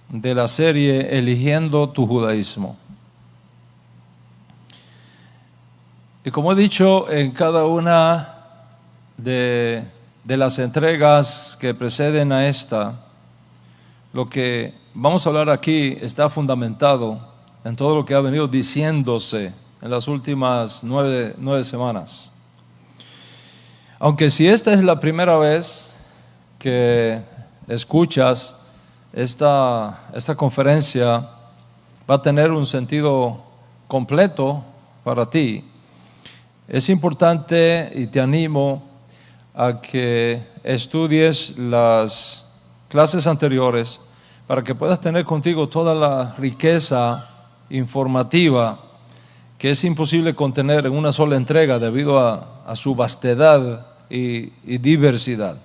de la serie Eligiendo tu Judaísmo. Y como he dicho en cada una de las entregas que preceden a esta, lo que vamos a hablar aquí está fundamentado en todo lo que ha venido diciéndose en las últimas nueve semanas. Aunque si esta es la primera vez que escuchas esta conferencia, va a tener un sentido completo para ti. Es importante y te animo a que estudies las clases anteriores para que puedas tener contigo toda la riqueza informativa que es imposible contener en una sola entrega debido a su vastedad y diversidad.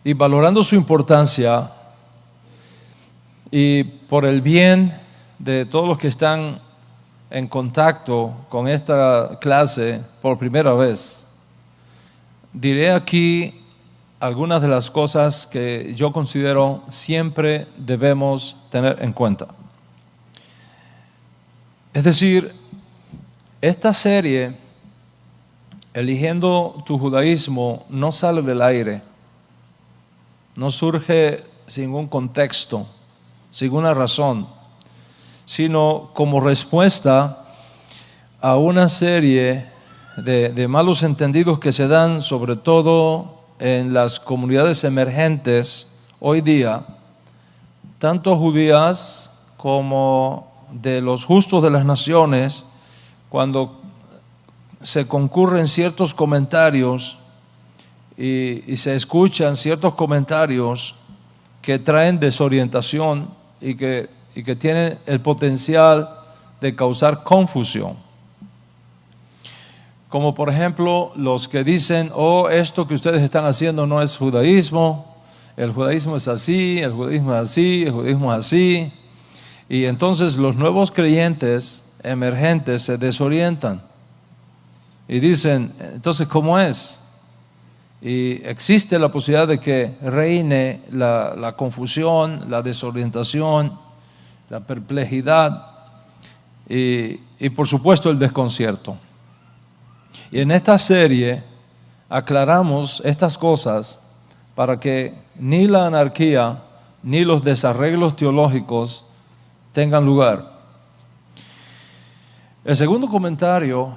Y valorando su importancia y por el bien de todos los que están en contacto con esta clase por primera vez, diré aquí algunas de las cosas que yo considero siempre debemos tener en cuenta. Es decir, esta serie, Eligiendo tu Judaísmo, no sale del aire, no surge sin un contexto, sin una razón, sino como respuesta a una serie de malos entendidos que se dan sobre todo en las comunidades emergentes hoy día, tanto judías como de los justos de las naciones, cuando se concurren ciertos comentarios y se escuchan ciertos comentarios que traen desorientación y que tienen el potencial de causar confusión. Como por ejemplo los que dicen, esto que ustedes están haciendo no es judaísmo, el judaísmo es así, el judaísmo es así, el judaísmo es así. Y entonces los nuevos creyentes emergentes se desorientan y dicen, entonces ¿cómo es? Y existe la posibilidad de que reine la confusión, la desorientación, la perplejidad y por supuesto el desconcierto. Y en esta serie aclaramos estas cosas para que ni la anarquía ni los desarreglos teológicos tengan lugar. El segundo comentario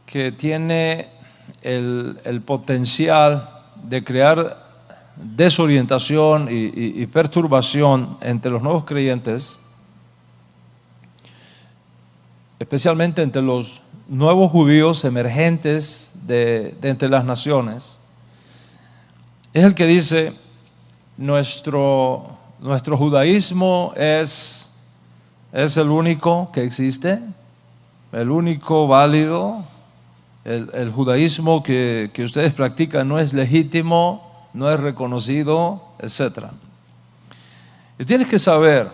que tiene el potencial de crear desorientación y perturbación entre los nuevos creyentes, especialmente entre los nuevos judíos emergentes de entre las naciones, es el que dice, nuestro judaísmo es el único que existe, el único válido, el judaísmo que ustedes practican no es legítimo, no es reconocido, etc. Y tienes que saber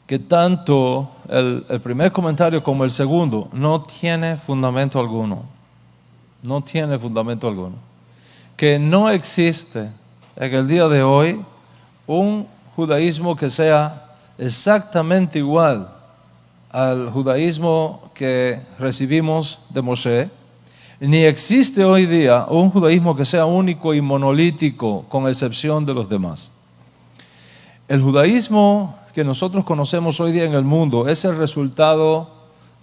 que tanto el primer comentario como el segundo no tiene fundamento alguno. No tiene fundamento alguno. Que no existe en el día de hoy un judaísmo que sea exactamente igual al judaísmo que recibimos de Moshe, ni existe hoy día un judaísmo que sea único y monolítico con excepción de los demás. El judaísmo que nosotros conocemos hoy día en el mundo es el resultado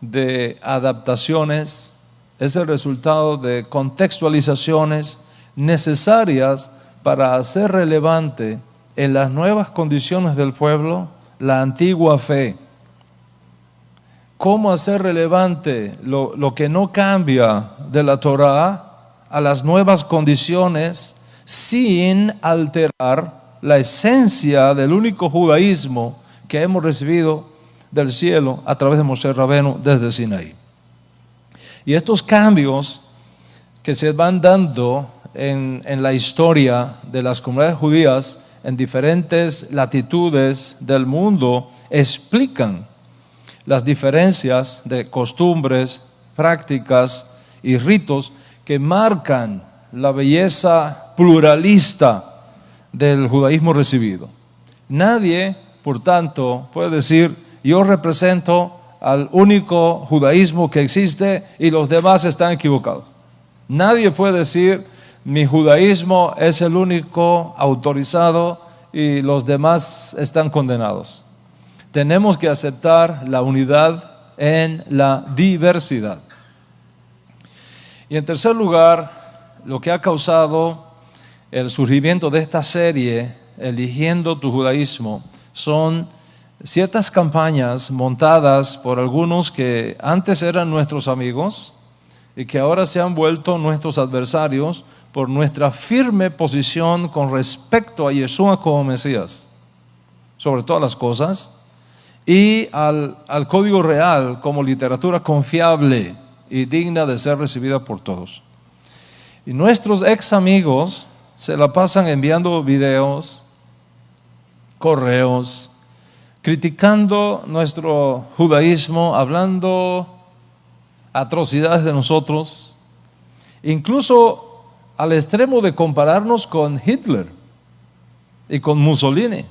de adaptaciones, es el resultado de contextualizaciones necesarias para hacer relevante en las nuevas condiciones del pueblo la antigua fe. ¿Cómo hacer relevante lo que no cambia de la Torá a las nuevas condiciones sin alterar la esencia del único judaísmo que hemos recibido del cielo a través de Moshe Rabenu desde Sinaí? Y estos cambios que se van dando en la historia de las comunidades judías en diferentes latitudes del mundo explican las diferencias de costumbres, prácticas y ritos que marcan la belleza pluralista del judaísmo recibido. Nadie, por tanto, puede decir, yo represento al único judaísmo que existe y los demás están equivocados. Nadie puede decir, mi judaísmo es el único autorizado y los demás están condenados. Tenemos que aceptar la unidad en la diversidad. Y en tercer lugar, lo que ha causado el surgimiento de esta serie, Eligiendo tu Judaísmo, son ciertas campañas montadas por algunos que antes eran nuestros amigos y que ahora se han vuelto nuestros adversarios por nuestra firme posición con respecto a Yeshua como Mesías, sobre todas las cosas, y al Código Real como literatura confiable y digna de ser recibida por todos. Y nuestros ex amigos se la pasan enviando videos, correos, criticando nuestro judaísmo, hablando atrocidades de nosotros, incluso al extremo de compararnos con Hitler y con Mussolini,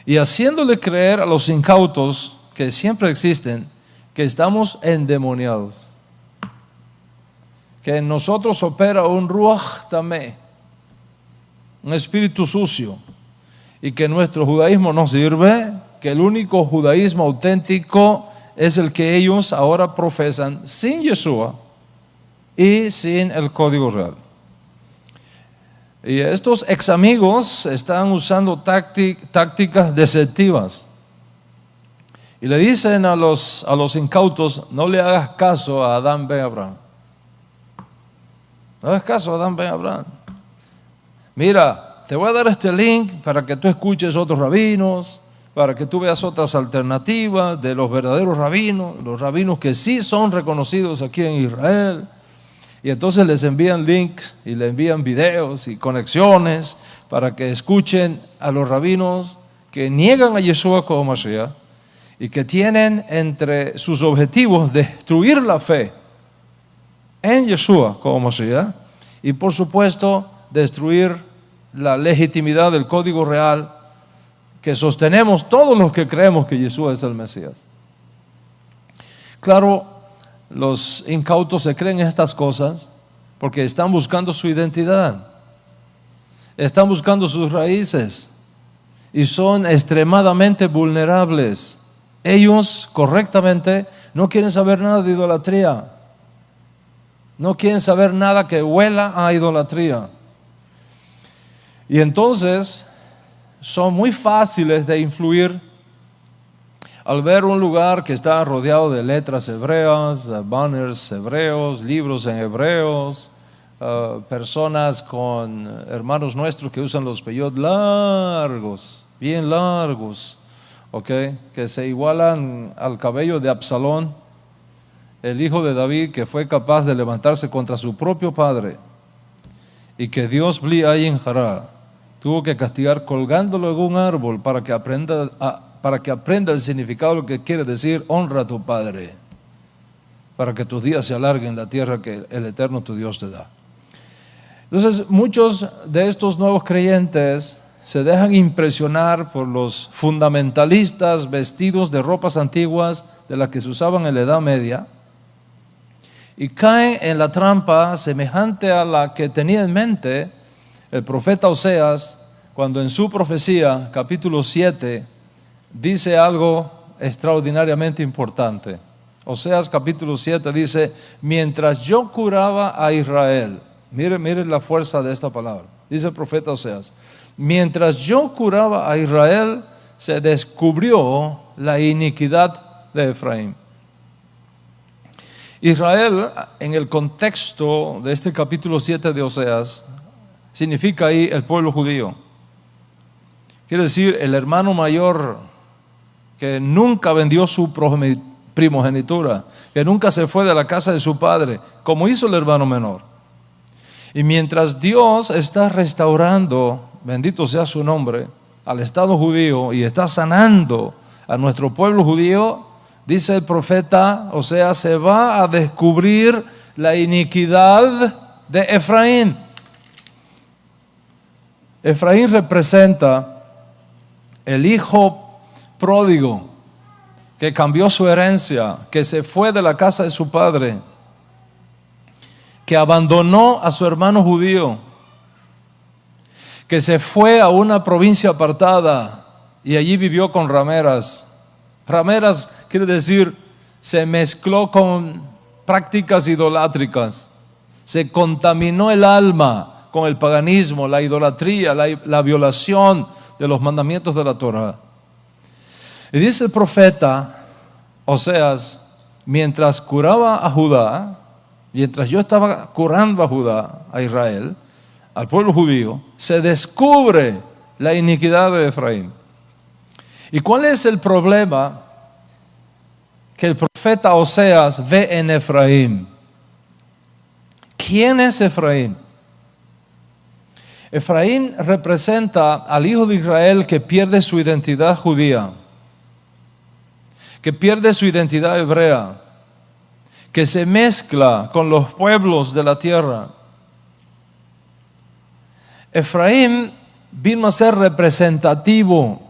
y haciéndole creer a los incautos que siempre existen que estamos endemoniados, que en nosotros opera un Ruach Tameh, un espíritu sucio, y que nuestro judaísmo no sirve, que el único judaísmo auténtico es el que ellos ahora profesan sin Yeshua y sin el Código Real. Y estos ex amigos están usando tácticas deceptivas. Y le dicen a los incautos, no le hagas caso a Adán ben Abraham. No hagas caso a Adán ben Abraham. Mira, te voy a dar este link para que tú escuches otros rabinos, para que tú veas otras alternativas de los verdaderos rabinos, los rabinos que sí son reconocidos aquí en Israel. Y entonces les envían links y les envían videos y conexiones para que escuchen a los rabinos que niegan a Yeshua como Mashiach y que tienen entre sus objetivos destruir la fe en Yeshua como Mashiach y por supuesto destruir la legitimidad del Código Real que sostenemos todos los que creemos que Yeshua es el Mesías. Claro, los incautos se creen estas cosas porque están buscando su identidad, están buscando sus raíces y son extremadamente vulnerables. Ellos correctamente no quieren saber nada de idolatría, no quieren saber nada que huela a idolatría. Y entonces son muy fáciles de influir al ver un lugar que está rodeado de letras hebreas, banners hebreos, libros en hebreos, personas con hermanos nuestros que usan los peyot largos, bien largos, ¿okay? Que se igualan al cabello de Absalón, el hijo de David que fue capaz de levantarse contra su propio padre y que Dios Bli Ayin Hara tuvo que castigar colgándolo en un árbol para que aprenda el significado de lo que quiere decir honra a tu padre, para que tus días se alarguen en la tierra que el Eterno tu Dios te da. Entonces muchos de estos nuevos creyentes se dejan impresionar por los fundamentalistas vestidos de ropas antiguas de las que se usaban en la Edad Media y caen en la trampa semejante a la que tenía en mente el profeta Oseas cuando en su profecía, capítulo 7, dice algo extraordinariamente importante. Oseas capítulo 7 dice, mientras yo curaba a Israel, mire la fuerza de esta palabra, dice el profeta Oseas, mientras yo curaba a Israel, se descubrió la iniquidad de Efraín. Israel, en el contexto de este capítulo 7 de Oseas, significa ahí el pueblo judío. Quiere decir el hermano mayor que nunca vendió su primogenitura, que nunca se fue de la casa de su padre, como hizo el hermano menor. Y mientras Dios está restaurando, bendito sea su nombre, al Estado judío y está sanando a nuestro pueblo judío, dice el profeta, o sea, se va a descubrir la iniquidad de Efraín. Efraín representa el hijo pródigo que cambió su herencia, que se fue de la casa de su padre, que abandonó a su hermano judío, que se fue a una provincia apartada y allí vivió con rameras. Rameras quiere decir, se mezcló con prácticas idolátricas, se contaminó el alma con el paganismo, la idolatría, la violación de los mandamientos de la Torah. Y dice el profeta Oseas, mientras curaba a Judá, mientras yo estaba curando a Judá, a Israel, al pueblo judío, se descubre la iniquidad de Efraín. ¿Y cuál es el problema que el profeta Oseas ve en Efraín? ¿Quién es Efraín? Efraín representa al hijo de Israel que pierde su identidad judía, que pierde su identidad hebrea, que se mezcla con los pueblos de la tierra. Efraín vino a ser representativo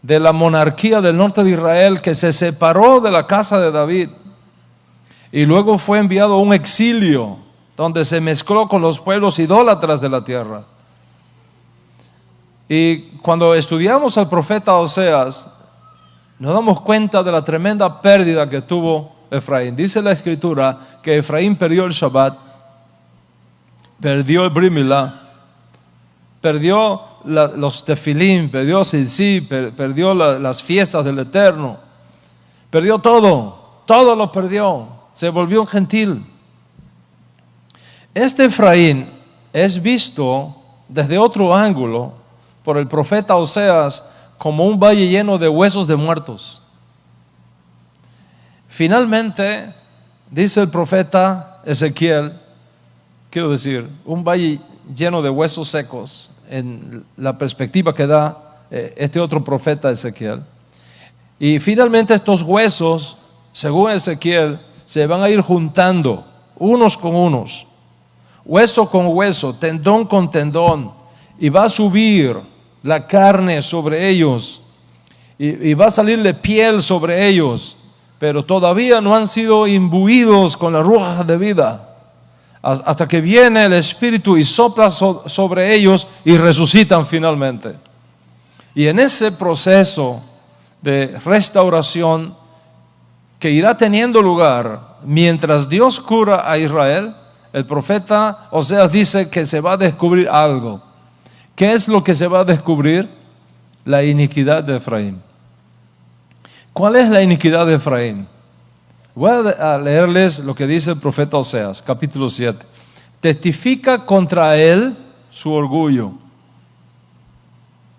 de la monarquía del norte de Israel, que se separó de la casa de David y luego fue enviado a un exilio donde se mezcló con los pueblos idólatras de la tierra. Y cuando estudiamos al profeta Oseas, nos damos cuenta de la tremenda pérdida que tuvo Efraín. Dice la escritura que Efraín perdió el Shabbat, perdió el Brit Milá, perdió los tefilim, perdió Tzitzit, perdió las fiestas del Eterno, perdió todo lo perdió, se volvió un gentil. Este Efraín es visto desde otro ángulo por el profeta Oseas como un valle lleno de huesos de muertos. Finalmente, dice el profeta Ezequiel, quiero decir, un valle lleno de huesos secos, en la perspectiva que da este otro profeta Ezequiel. Y finalmente estos huesos, según Ezequiel, se van a ir juntando unos con unos, hueso con hueso, tendón con tendón, y va a subir la carne sobre ellos, y va a salirle piel sobre ellos, pero todavía no han sido imbuidos con la ruaj de vida, hasta que viene el Espíritu y sopla sobre ellos y resucitan finalmente. Y en ese proceso de restauración que irá teniendo lugar mientras Dios cura a Israel, el profeta Oseas dice que se va a descubrir algo. ¿Qué es lo que se va a descubrir? La iniquidad de Efraín. ¿Cuál es la iniquidad de Efraín? Voy a leerles lo que dice el profeta Oseas, capítulo 7. Testifica contra él su orgullo.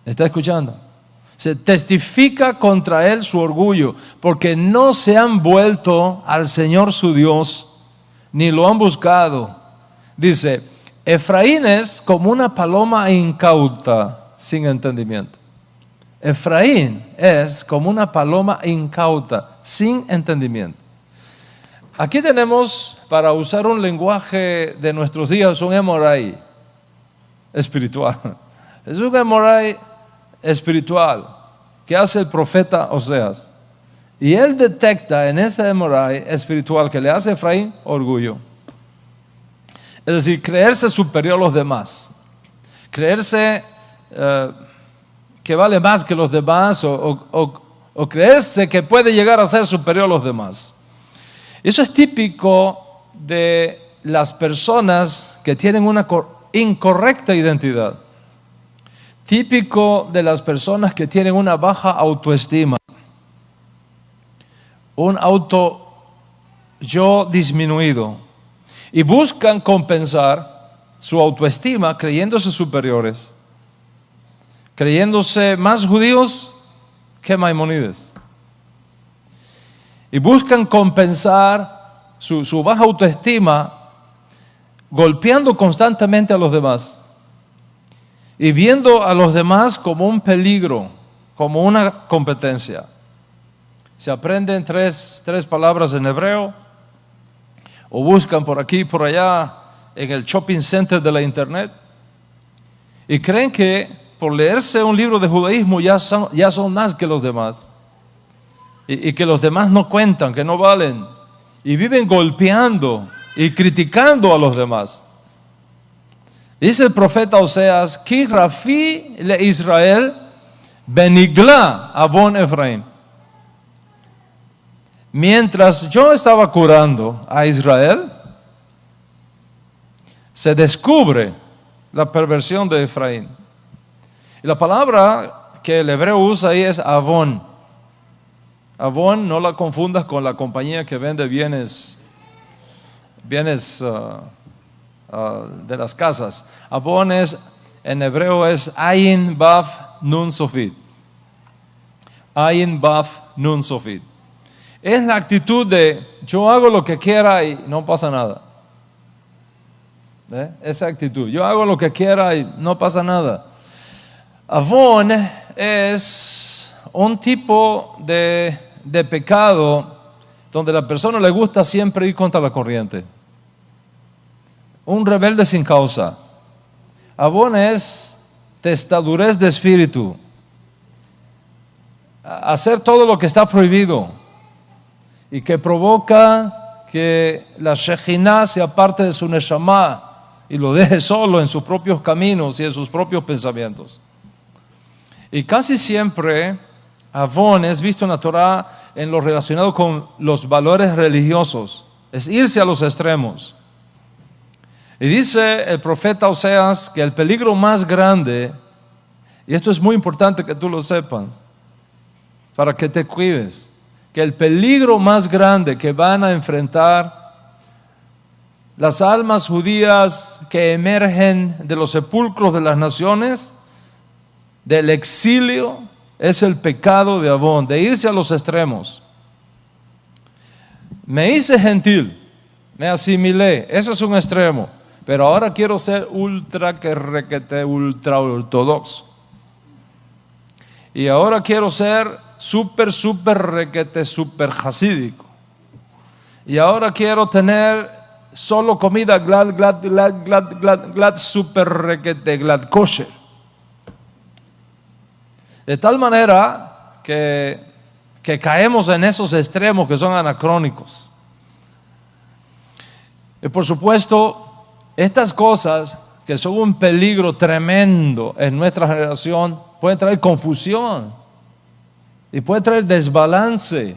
¿Está escuchando? Se testifica contra él su orgullo, porque no se han vuelto al Señor su Dios, ni lo han buscado. Dice, Efraín es como una paloma incauta, sin entendimiento. Efraín es como una paloma incauta, sin entendimiento. Aquí tenemos, para usar un lenguaje de nuestros días, un Emorai espiritual. Es un Emorai espiritual que hace el profeta Oseas. Y él detecta en ese Emorai espiritual que le hace a Efraín orgullo. Es decir, creerse superior a los demás. Creerse que vale más que los demás o creerse que puede llegar a ser superior a los demás. Eso es típico de las personas que tienen una incorrecta identidad. Típico de las personas que tienen una baja autoestima. Un yo disminuido. Y buscan compensar su autoestima creyéndose superiores. Creyéndose más judíos que Maimónides. Y buscan compensar su baja autoestima golpeando constantemente a los demás y viendo a los demás como un peligro, como una competencia. Se aprenden tres palabras en hebreo o buscan por aquí y por allá en el shopping center de la internet y creen que por leerse un libro de judaísmo ya son más que los demás. Y que los demás no cuentan, que no valen. Y viven golpeando y criticando a los demás. Dice el profeta Oseas, Ki Rafi le Israel benigla avon Efraín. Mientras yo estaba curando a Israel, se descubre la perversión de Efraín. Y la palabra que el hebreo usa ahí es avon. Avon, no la confundas con la compañía que vende bienes de las casas. Avon en hebreo es Ayin Baf Nun Sofit. Ayin Baf Nun Sofit. Es la actitud de yo hago lo que quiera y no pasa nada. Esa actitud, yo hago lo que quiera y no pasa nada. Avon es un tipo de pecado donde a la persona le gusta siempre ir contra la corriente. Un rebelde sin causa. Avon es testadurez de espíritu. Hacer todo lo que está prohibido y que provoca que la Shejinah se aparte de su Neshama y lo deje solo en sus propios caminos y en sus propios pensamientos. Y casi siempre Avon es visto en la Torah en lo relacionado con los valores religiosos. Es irse a los extremos. Y dice el profeta Oseas que el peligro más grande, y esto es muy importante que tú lo sepas, para que te cuides, que el peligro más grande que van a enfrentar las almas judías que emergen de los sepulcros de las naciones, del exilio, es el pecado de Avon, de irse a los extremos. Me hice gentil, me asimilé, eso es un extremo, pero ahora quiero ser ultra ortodoxo. Y ahora quiero ser super hasídico. Y ahora quiero tener solo comida glad, super glad kosher. De tal manera que caemos en esos extremos que son anacrónicos. Y por supuesto, estas cosas que son un peligro tremendo en nuestra generación pueden traer confusión y pueden traer desbalance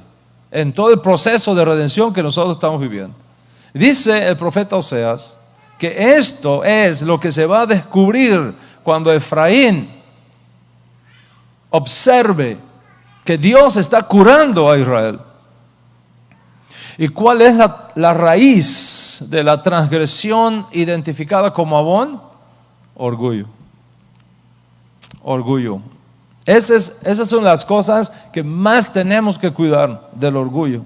en todo el proceso de redención que nosotros estamos viviendo. Dice el profeta Oseas que esto es lo que se va a descubrir cuando Efraín observe que Dios está curando a Israel. ¿Y cuál es la raíz de la transgresión identificada como Avon? Orgullo. Orgullo. Esas son las cosas que más tenemos que cuidar, del orgullo.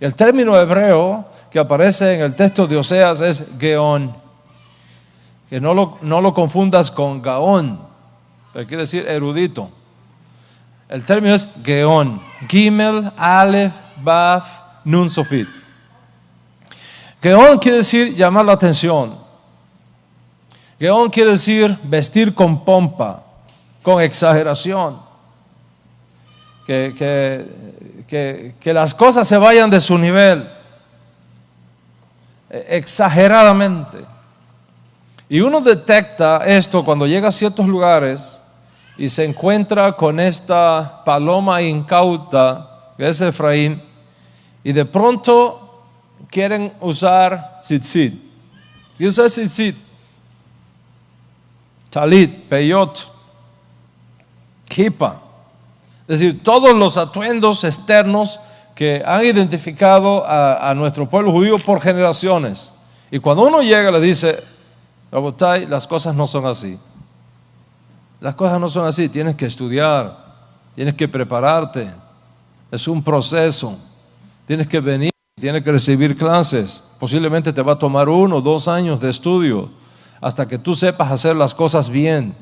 El término hebreo que aparece en el texto de Oseas es Geón. Que no lo confundas con Gaón, que quiere decir erudito. El término es Geón. Gimel, Aleph, Baf, Nun Sofit. Geón quiere decir llamar la atención. Geón quiere decir vestir con pompa, con exageración. Que las cosas se vayan de su nivel, exageradamente. Y uno detecta esto cuando llega a ciertos lugares y se encuentra con esta paloma incauta, que es Efraín, y de pronto quieren usar tzitzit. ¿Qué usa tzitzit? Talit, peyot, kipa. Es decir, todos los atuendos externos que han identificado a nuestro pueblo judío por generaciones. Y cuando uno llega le dice, Rabotai, las cosas no son así. Las cosas no son así, tienes que estudiar, tienes que prepararte. Es un proceso. Tienes que venir, tienes que recibir clases. Posiblemente te va a tomar 1 o 2 años de estudio hasta que tú sepas hacer las cosas bien,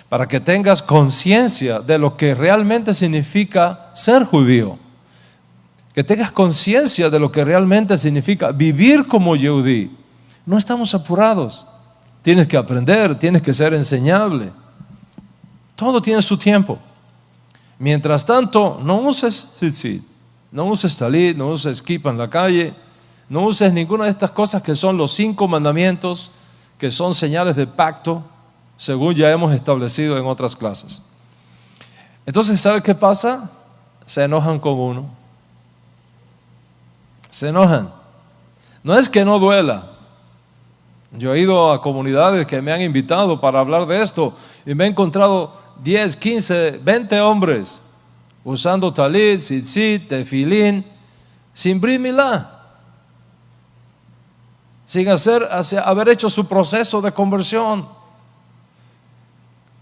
para que tengas conciencia de lo que realmente significa ser judío, que tengas conciencia de lo que realmente significa vivir como yehudí. No estamos apurados, tienes que aprender, tienes que ser enseñable. Todo tiene su tiempo. Mientras tanto, no uses tzitzit, no uses talit, no uses kippah en la calle, no uses ninguna de estas cosas que son los 5 mandamientos, que son señales de pacto, según ya hemos establecido en otras clases. Entonces, ¿sabe qué pasa? Se enojan con uno. Se enojan. No es que no duela. Yo he ido a comunidades que me han invitado para hablar de esto y me he encontrado 10, 15, 20 hombres usando talit, tzitzit, tefilín, sin brit milá, sin haber hecho su proceso de conversión.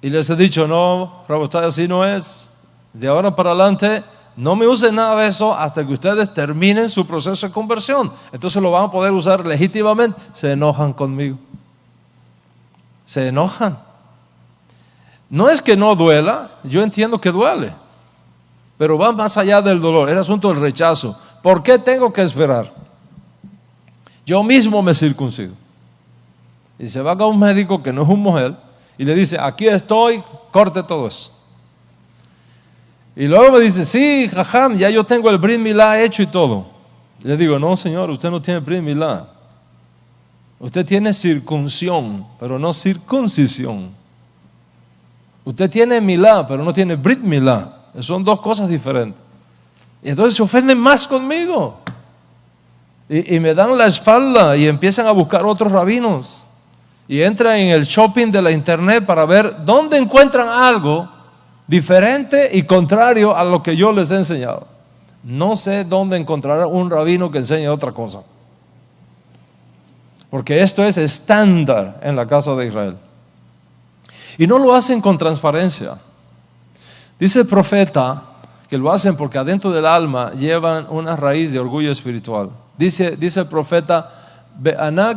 Y les he dicho, no, Rabotay, así no es. De ahora para adelante, no me usen nada de eso hasta que ustedes terminen su proceso de conversión. Entonces lo van a poder usar legítimamente. Se enojan conmigo. Se enojan. No es que no duela, yo entiendo que duele, pero va más allá del dolor, es el asunto del rechazo. ¿Por qué tengo que esperar? Yo mismo me circuncido. Y se va a un médico que no es un mujer y le dice, aquí estoy, corte todo eso. Y luego me dice, sí, jajam, ya yo tengo el brit milá hecho y todo. Y le digo, no señor, usted no tiene brit milá. Usted tiene circuncisión, pero no circuncisión. Usted tiene milá, pero no tiene brit milá. Son dos cosas diferentes. Y entonces se ofenden más conmigo. Y me dan la espalda y empiezan a buscar otros rabinos. Y entran en el shopping de la internet para ver dónde encuentran algo diferente y contrario a lo que yo les he enseñado. No sé dónde encontrar un rabino que enseñe otra cosa. Porque esto es estándar en la casa de Israel. Y no lo hacen con transparencia. Dice el profeta que lo hacen porque adentro del alma llevan una raíz de orgullo espiritual. Dice el profeta, Be'ana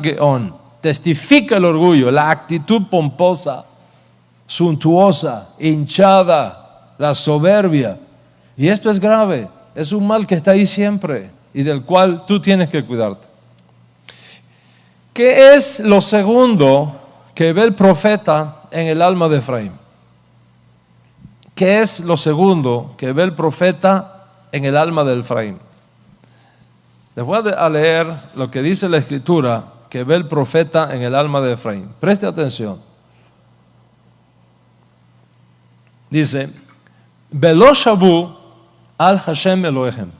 Geon, testifica el orgullo, la actitud pomposa, suntuosa, hinchada, la soberbia. Y esto es grave, es un mal que está ahí siempre y del cual tú tienes que cuidarte. ¿Qué es lo segundo que ve el profeta en el alma de Efraín? ¿Qué es lo segundo que ve el profeta en el alma de Efraín? Les voy a leer lo que dice la escritura que ve el profeta en el alma de Efraín. Preste atención. Dice, Velo shavu al Hashem Elohim.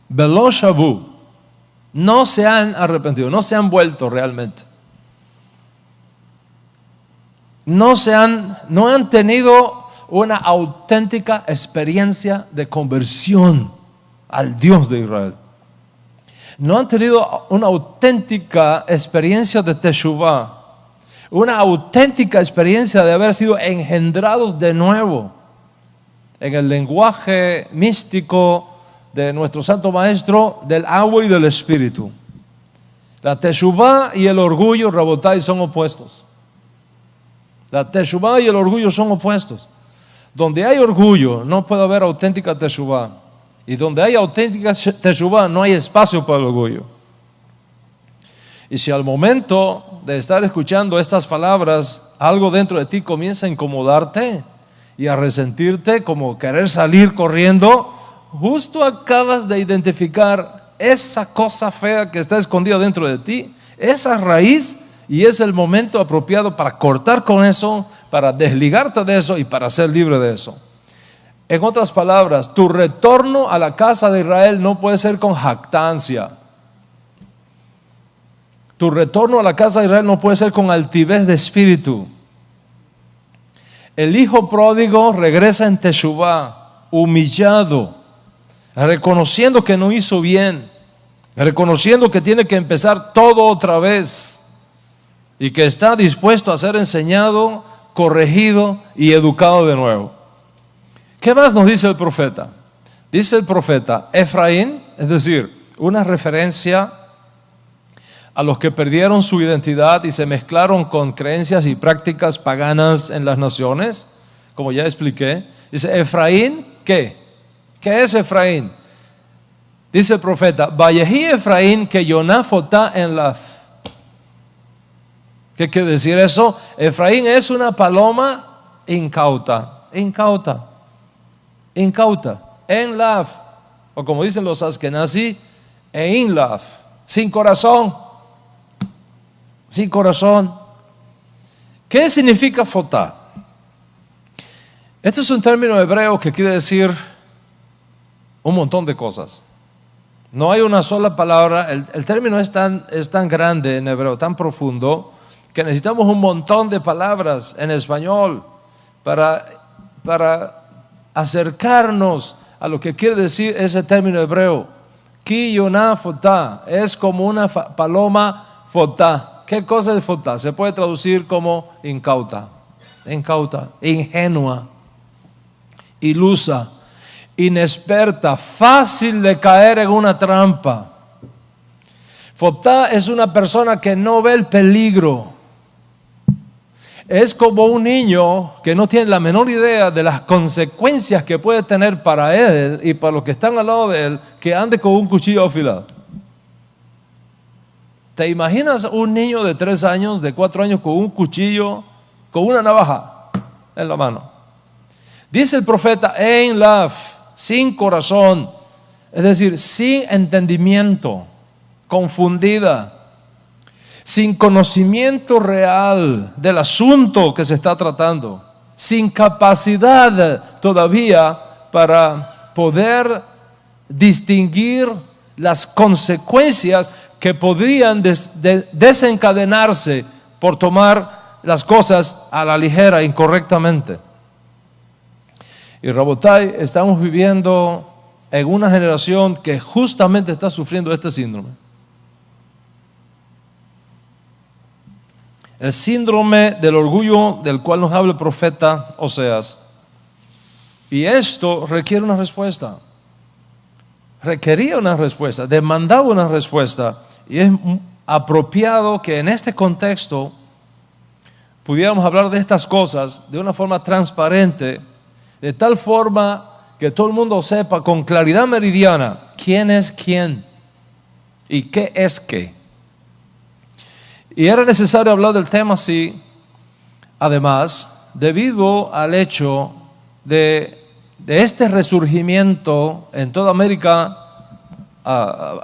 Velo shavu. No se han arrepentido, no se han vuelto realmente. No han tenido una auténtica experiencia de conversión al Dios de Israel. No han tenido una auténtica experiencia de teshuvah, una auténtica experiencia de haber sido engendrados de nuevo en el lenguaje místico de nuestro Santo Maestro, del agua y del Espíritu. La teshuvah y el orgullo, Rabotay, son opuestos. La teshuvah y el orgullo son opuestos. Donde hay orgullo no puede haber auténtica teshuvah. Y donde hay auténtica teshuvah no hay espacio para el orgullo. Y si al momento de estar escuchando estas palabras, algo dentro de ti comienza a incomodarte y a resentirte, como querer salir corriendo, justo acabas de identificar esa cosa fea que está escondida dentro de ti, esa raíz, y es el momento apropiado para cortar con eso, para desligarte de eso y para ser libre de eso. En otras palabras, tu retorno a la casa de Israel no puede ser con jactancia. Tu retorno a la casa de Israel no puede ser con altivez de espíritu. El hijo pródigo regresa en teshuvah, humillado, reconociendo que no hizo bien, reconociendo que tiene que empezar todo otra vez y que está dispuesto a ser enseñado, corregido y educado de nuevo. ¿Qué más nos dice el profeta? Dice el profeta, Efraín, es decir, una referencia a los que perdieron su identidad y se mezclaron con creencias y prácticas paganas en las naciones, como ya expliqué. Dice, Efraín, ¿qué? ¿Qué es Efraín? Dice el profeta, Vayehi Efraín que Yonah fotá en la. ¿Qué quiere decir eso? Efraín es una paloma incauta, incauta, incauta, en laf, o como dicen los askenazí, en laf, sin corazón, sin corazón. ¿Qué significa fotá? Este es un término hebreo que quiere decir un montón de cosas. No hay una sola palabra. El término es tan grande en hebreo, tan profundo, que necesitamos un montón de palabras en español para acercarnos a lo que quiere decir ese término hebreo. Ki yonah fotá, es como una paloma fotá. ¿Qué cosa es fotá? Se puede traducir como incauta, incauta, ingenua, ilusa, inexperta, fácil de caer en una trampa. Fotá es una persona que no ve el peligro. Es como un niño que no tiene la menor idea de las consecuencias que puede tener para él y para los que están al lado de él, que ande con un cuchillo afilado. ¿Te imaginas un niño de 3 años, de 4 años con un cuchillo, con una navaja en la mano? Dice el profeta, en laf, sin corazón, es decir, sin entendimiento, confundida, sin conocimiento real del asunto que se está tratando, sin capacidad todavía para poder distinguir las consecuencias que podrían desencadenarse por tomar las cosas a la ligera, incorrectamente. Y Rabotai, estamos viviendo en una generación que justamente está sufriendo este síndrome. El síndrome del orgullo del cual nos habla el profeta Oseas. Y esto requiere una respuesta. Requería una respuesta, demandaba una respuesta. Y es apropiado que en este contexto pudiéramos hablar de estas cosas de una forma transparente, de tal forma que todo el mundo sepa con claridad meridiana quién es quién y qué es qué. Y era necesario hablar del tema así, además, debido al hecho de este resurgimiento en toda América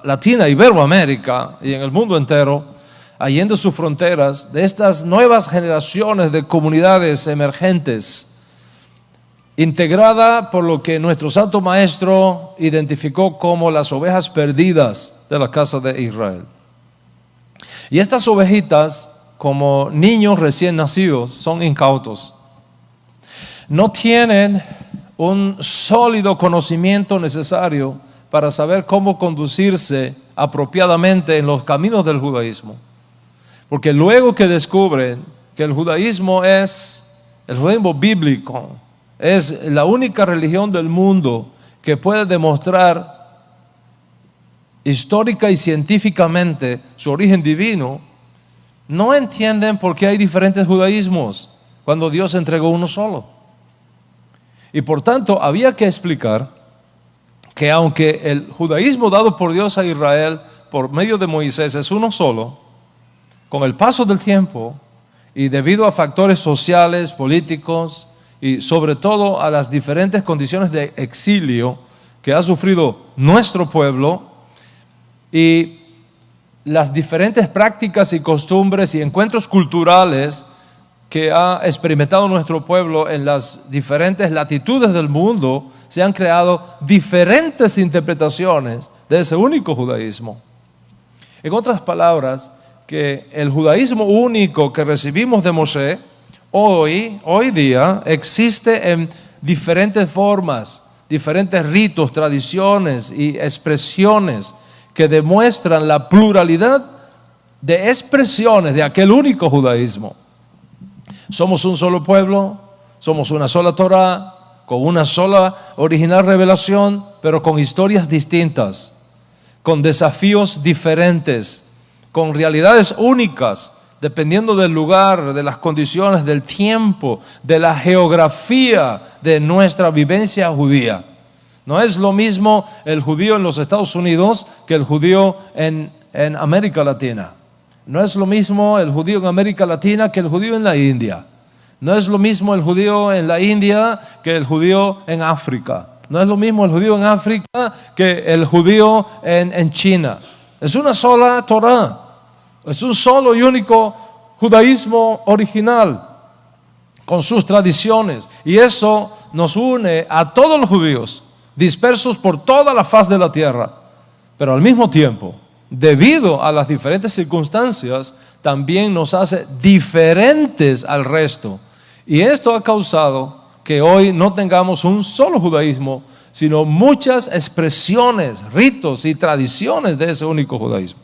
Latina, Iberoamérica y en el mundo entero, allende sus fronteras, de estas nuevas generaciones de comunidades emergentes, integrada por lo que nuestro Santo Maestro identificó como las ovejas perdidas de la casa de Israel. Y estas ovejitas, como niños recién nacidos, son incautos. No tienen un sólido conocimiento necesario para saber cómo conducirse apropiadamente en los caminos del judaísmo. Porque luego que descubren que el judaísmo bíblico, es la única religión del mundo que puede demostrar histórica y científicamente su origen divino, no entienden por qué hay diferentes judaísmos cuando Dios entregó uno solo. Y por tanto había que explicar que aunque el judaísmo dado por Dios a Israel por medio de Moisés es uno solo, con el paso del tiempo y debido a factores sociales, políticos y sobre todo a las diferentes condiciones de exilio que ha sufrido nuestro pueblo y las diferentes prácticas y costumbres y encuentros culturales que ha experimentado nuestro pueblo en las diferentes latitudes del mundo, se han creado diferentes interpretaciones de ese único judaísmo. En otras palabras, que el judaísmo único que recibimos de Moshe, hoy día, existe en diferentes formas, diferentes ritos, tradiciones y expresiones que demuestran la pluralidad de expresiones de aquel único judaísmo. Somos un solo pueblo, somos una sola Torá, con una sola original revelación, pero con historias distintas, con desafíos diferentes, con realidades únicas, dependiendo del lugar, de las condiciones, del tiempo, de la geografía de nuestra vivencia judía. No es lo mismo el judío en los Estados Unidos que el judío en América Latina. No es lo mismo el judío en América Latina que el judío en la India. No es lo mismo el judío en la India que el judío en África. No es lo mismo el judío en África que el judío en China. Es una sola Torah. Es un solo y único judaísmo original, con sus tradiciones. Y eso nos une a todos los judíos, dispersos por toda la faz de la tierra. Pero al mismo tiempo, debido a las diferentes circunstancias, también nos hace diferentes al resto. Y esto ha causado que hoy no tengamos un solo judaísmo, sino muchas expresiones, ritos y tradiciones de ese único judaísmo.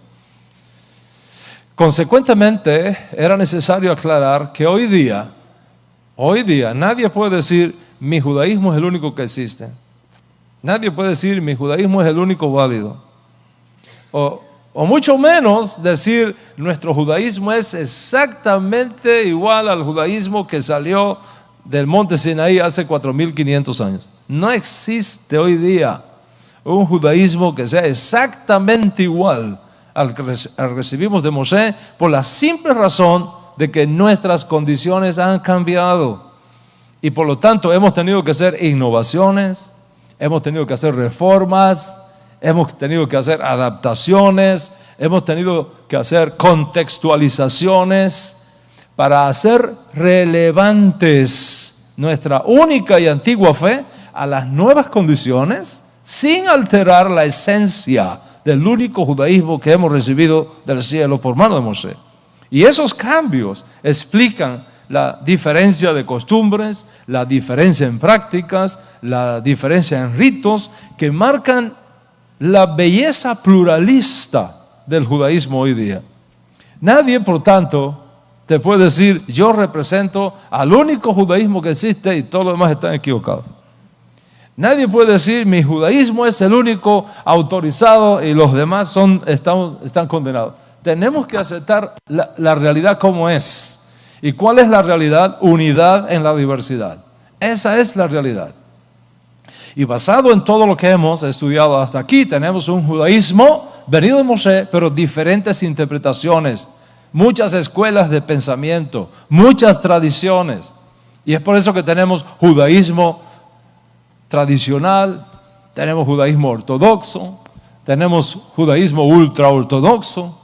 Consecuentemente, era necesario aclarar que hoy día nadie puede decir mi judaísmo es el único que existe. Nadie puede decir mi judaísmo es el único válido. O mucho menos decir nuestro judaísmo es exactamente igual al judaísmo que salió del monte Sinaí hace 4.500 años. No existe hoy día un judaísmo que sea exactamente igual al que recibimos de Moshe, por la simple razón de que nuestras condiciones han cambiado. Y por lo tanto hemos tenido que hacer innovaciones, hemos tenido que hacer reformas, hemos tenido que hacer adaptaciones, hemos tenido que hacer contextualizaciones para hacer relevantes nuestra única y antigua fe a las nuevas condiciones, sin alterar la esencia del único judaísmo que hemos recibido del cielo por mano de Moshe. Y esos cambios explican la diferencia de costumbres, la diferencia en prácticas, la diferencia en ritos, que marcan la belleza pluralista del judaísmo hoy día. Nadie, por tanto, te puede decir, yo represento al único judaísmo que existe y todos los demás están equivocados. Nadie puede decir, mi judaísmo es el único autorizado y los demás están condenados. Tenemos que aceptar la realidad como es. ¿Y cuál es la realidad? Unidad en la diversidad. Esa es la realidad. Y basado en todo lo que hemos estudiado hasta aquí, tenemos un judaísmo venido de Moshe, pero diferentes interpretaciones, muchas escuelas de pensamiento, muchas tradiciones. Y es por eso que tenemos judaísmo tradicional, tenemos judaísmo ortodoxo, tenemos judaísmo ultraortodoxo,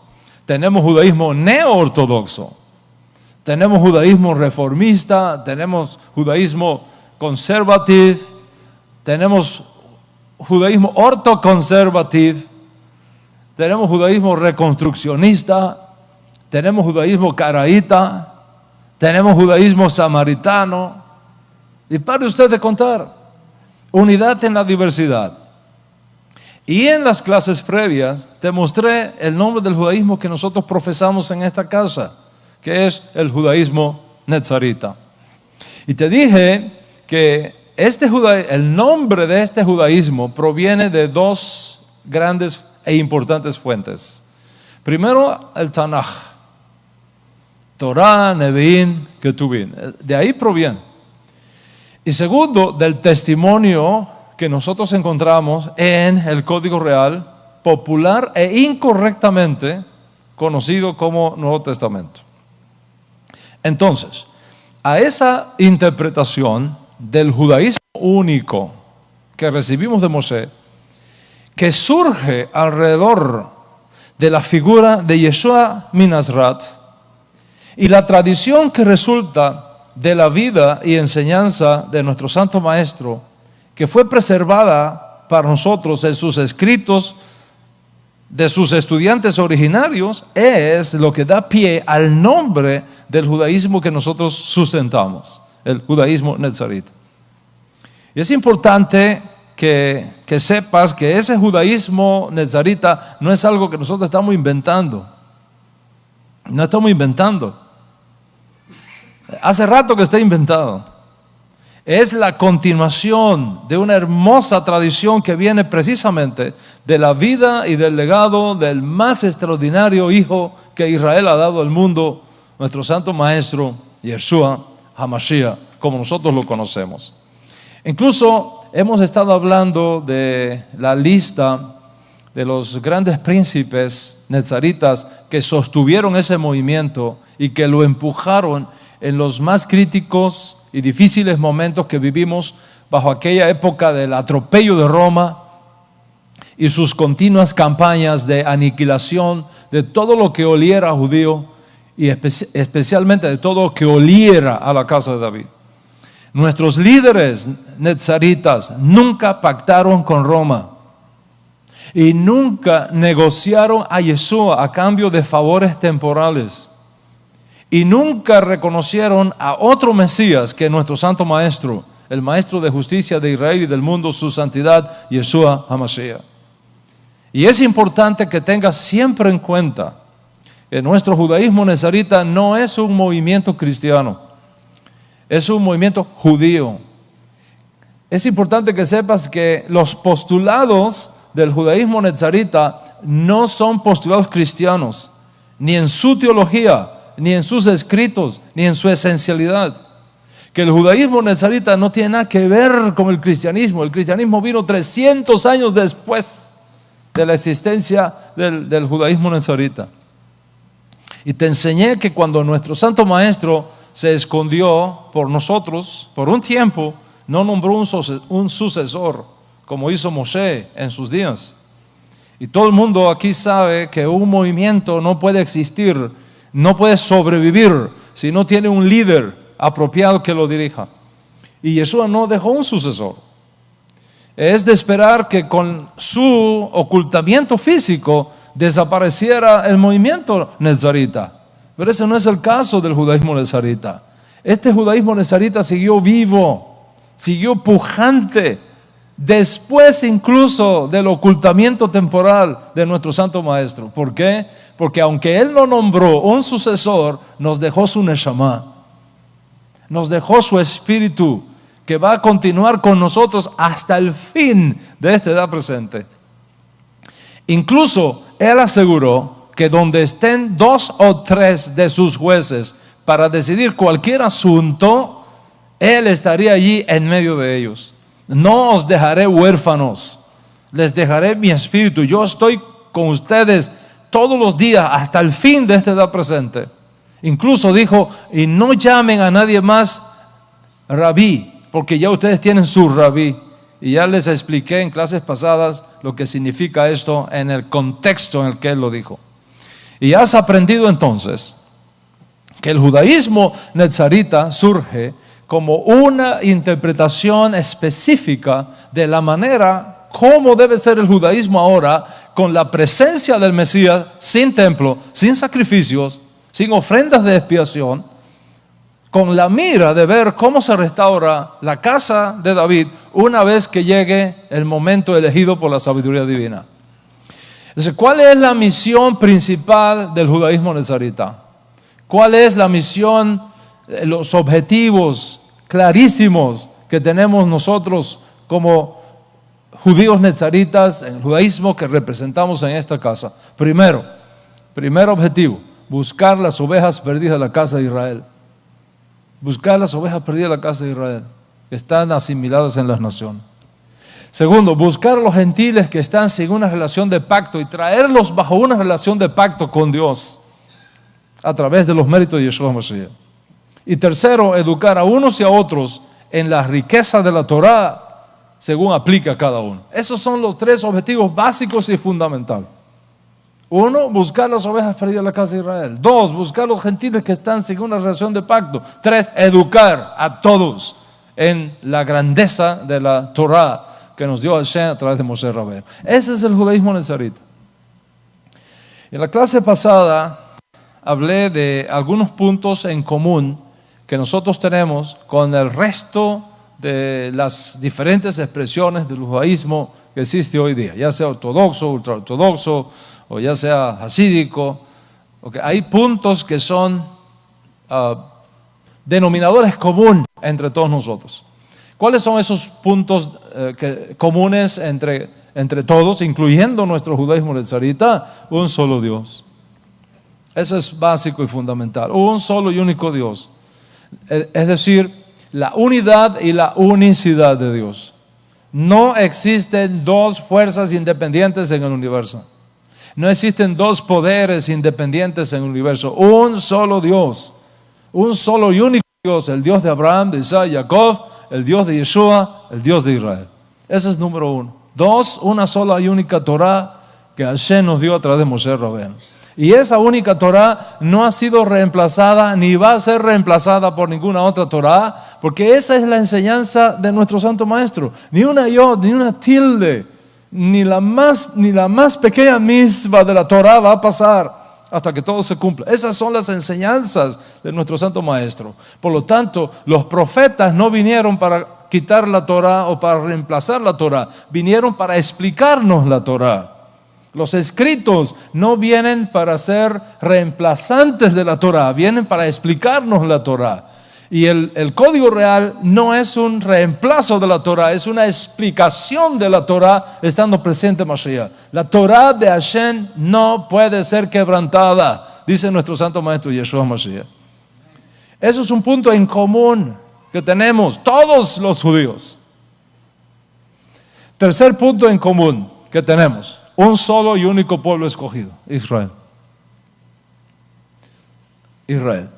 tenemos judaísmo neoortodoxo, tenemos judaísmo reformista, tenemos judaísmo conservativo, tenemos judaísmo ortoconservativo, tenemos judaísmo reconstruccionista, tenemos judaísmo caraíta, tenemos judaísmo samaritano. Y pare usted de contar. Unidad en la diversidad. Y en las clases previas te mostré el nombre del judaísmo que nosotros profesamos en esta casa, que es el judaísmo netzarita. Y te dije que el nombre de este judaísmo proviene de dos grandes e importantes fuentes. Primero, el Tanaj, Torah, Nevi'im, Ketuvim. De ahí proviene. Y segundo, del testimonio que nosotros encontramos en el Código Real, popular e incorrectamente conocido como Nuevo Testamento. Entonces, a esa interpretación del judaísmo único que recibimos de Moshe, que surge alrededor de la figura de Yeshua Minazrat y la tradición que resulta de la vida y enseñanza de nuestro Santo Maestro, que fue preservada para nosotros en sus escritos de sus estudiantes originarios, es lo que da pie al nombre del judaísmo que nosotros sustentamos, el judaísmo netzarita. Y es importante que sepas que ese judaísmo netzarita no es algo que nosotros estamos inventando. No estamos inventando. Hace rato que está inventado. Es la continuación de una hermosa tradición que viene precisamente de la vida y del legado del más extraordinario hijo que Israel ha dado al mundo, nuestro Santo Maestro, Yeshua HaMashiach, como nosotros lo conocemos. Incluso hemos estado hablando de la lista de los grandes príncipes nezaritas que sostuvieron ese movimiento y que lo empujaron en los más críticos y difíciles momentos que vivimos bajo aquella época del atropello de Roma y sus continuas campañas de aniquilación de todo lo que oliera judío y especialmente de todo lo que oliera a la casa de David. Nuestros líderes nezaritas nunca pactaron con Roma y nunca negociaron a Yeshua a cambio de favores temporales y nunca reconocieron a otro Mesías que nuestro Santo Maestro, el Maestro de justicia de Israel y del mundo, su santidad, Yeshua HaMashiach. Y es importante que tengas siempre en cuenta que nuestro judaísmo nezarita no es un movimiento cristiano, es un movimiento judío. Es importante que sepas que los postulados del judaísmo nezarita no son postulados cristianos, ni en su teología, ni en sus escritos, ni en su esencialidad. Que el judaísmo nezarita no tiene nada que ver con el cristianismo. El cristianismo vino 300 años después de la existencia del judaísmo nezarita. Y te enseñé que cuando nuestro Santo Maestro se escondió por nosotros, por un tiempo, no nombró un sucesor, como hizo Moshe en sus días. Y todo el mundo aquí sabe que un movimiento no puede existir, no puede sobrevivir si no tiene un líder apropiado que lo dirija. Y Yeshua no dejó un sucesor. Es de esperar que con su ocultamiento físico desapareciera el movimiento nezarita. Pero ese no es el caso del judaísmo nezarita. Este judaísmo nezarita siguió vivo, siguió pujante, después incluso del ocultamiento temporal de nuestro Santo Maestro. ¿Por qué? Porque aunque Él no nombró un sucesor, nos dejó su Neshama, nos dejó su espíritu, que va a continuar con nosotros hasta el fin de esta edad presente. Incluso Él aseguró que donde estén 2 o 3 de sus jueces para decidir cualquier asunto, Él estaría allí en medio de ellos. No os dejaré huérfanos, les dejaré mi espíritu. Yo estoy con ustedes todos los días hasta el fin de esta edad presente. Incluso dijo, y no llamen a nadie más rabí, porque ya ustedes tienen su rabí. Y ya les expliqué en clases pasadas lo que significa esto en el contexto en el que Él lo dijo. Y has aprendido entonces que el judaísmo nezarita surge como una interpretación específica de la manera como debe ser el judaísmo ahora, con la presencia del Mesías, sin templo, sin sacrificios, sin ofrendas de expiación, con la mira de ver cómo se restaura la casa de David una vez que llegue el momento elegido por la sabiduría divina. Entonces, ¿cuál es la misión principal del judaísmo nezarita? ¿Cuál es la misión, los objetivos clarísimos que tenemos nosotros como judíos nezaritas en el judaísmo que representamos en esta casa? Primer objetivo, buscar las ovejas perdidas de la casa de Israel. Buscar las ovejas perdidas de la casa de Israel, que están asimiladas en las naciones. Segundo, buscar a los gentiles que están sin una relación de pacto y traerlos bajo una relación de pacto con Dios a través de los méritos de Yeshua Mashiach. Y tercero, educar a unos y a otros en la riqueza de la Torah según aplica a cada uno. Esos son los 3 objetivos básicos y fundamentales. 1, buscar las ovejas perdidas de la casa de Israel. 2, buscar a los gentiles que están sin una relación de pacto. 3, educar a todos en la grandeza de la Torah que nos dio Hashem a través de Moshe Rabbeinu. Ese es el judaísmo nezarita. En la clase pasada hablé de algunos puntos en común que nosotros tenemos con el resto de las diferentes expresiones del judaísmo que existe hoy día, ya sea ortodoxo, ultraortodoxo, o ya sea hasídico. Okay. Hay puntos que son denominadores comunes entre todos nosotros. ¿Cuáles son esos puntos comunes entre todos, incluyendo nuestro judaísmo nezarita? Un solo Dios. Eso es básico y fundamental. Un solo y único Dios. Es decir, la unidad y la unicidad de Dios. No existen dos fuerzas independientes en el universo. No existen dos poderes independientes en el universo. Un solo Dios, un solo y único Dios, el Dios de Abraham, de Isaac, de Jacob, el Dios de Yeshua, el Dios de Israel. Ese es número uno. Dos, una sola y única Torah que Hashem nos dio a través de Moshe Rabén. Y esa única Torah no ha sido reemplazada ni va a ser reemplazada por ninguna otra Torah, porque esa es la enseñanza de nuestro Santo Maestro. Ni una yod, ni una tilde, ni la más pequeña misma de la Torah va a pasar hasta que todo se cumpla. Esas son las enseñanzas de nuestro Santo Maestro. Por lo tanto, los profetas no vinieron para quitar la Torah o para reemplazar la Torah, vinieron para explicarnos la Torah. Los escritos no vienen para ser reemplazantes de la Torah, vienen para explicarnos la Torah. Y el código real no es un reemplazo de la Torah, es una explicación de la Torah estando presente Mashiach. La Torah de Hashem no puede ser quebrantada, dice nuestro Santo Maestro Yeshua Mashiach. Eso es un punto en común que tenemos todos los judíos. Tercer punto en común que tenemos: un solo y único pueblo escogido, Israel. Israel.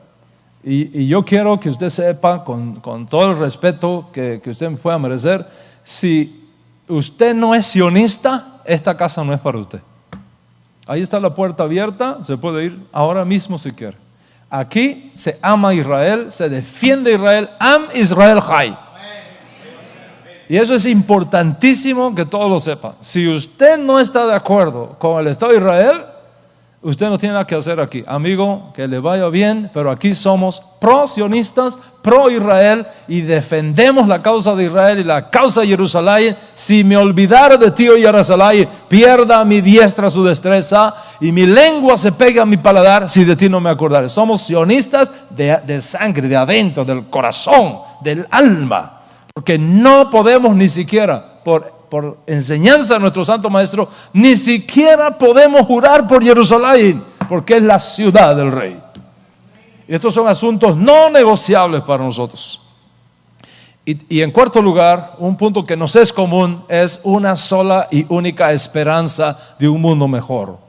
Y yo quiero que usted sepa, con todo el respeto que usted me pueda merecer, si usted no es sionista, esta casa no es para usted. Ahí está la puerta abierta, se puede ir ahora mismo si quiere. Aquí se ama a Israel, se defiende a Israel, am Israel Jai. Y eso es importantísimo que todos lo sepan. Si usted no está de acuerdo con el Estado de Israel, usted no tiene nada que hacer aquí. Amigo, que le vaya bien, pero aquí somos pro-sionistas, pro-Israel y defendemos la causa de Israel y la causa de Jerusalén. Si me olvidara de ti, oh Jerusalén, pierda mi diestra su destreza y mi lengua se pega a mi paladar si de ti no me acordare. Somos sionistas de sangre, de adentro, del corazón, del alma. Porque no podemos ni siquiera, por enseñanza de nuestro Santo Maestro, ni siquiera podemos jurar por Jerusalén, porque es la ciudad del Rey. Y estos son asuntos no negociables para nosotros. Y en cuarto lugar, un punto que nos es común es una sola y única esperanza de un mundo mejor.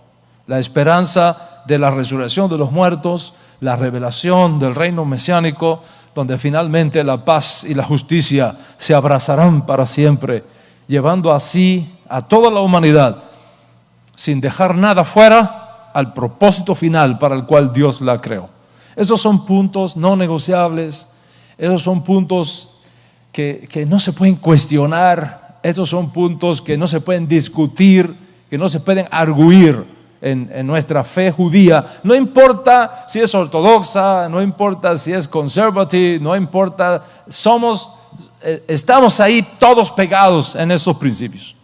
La esperanza de la resurrección de los muertos, la revelación del reino mesiánico, donde finalmente la paz y la justicia se abrazarán para siempre, llevando así a toda la humanidad, sin dejar nada fuera, al propósito final para el cual Dios la creó. Esos son puntos no negociables, esos son puntos que no se pueden cuestionar, esos son puntos que no se pueden discutir, que no se pueden arguir en nuestra fe judía. No importa si es ortodoxa, no importa si es conservative, no importa, estamos ahí todos pegados en esos principios.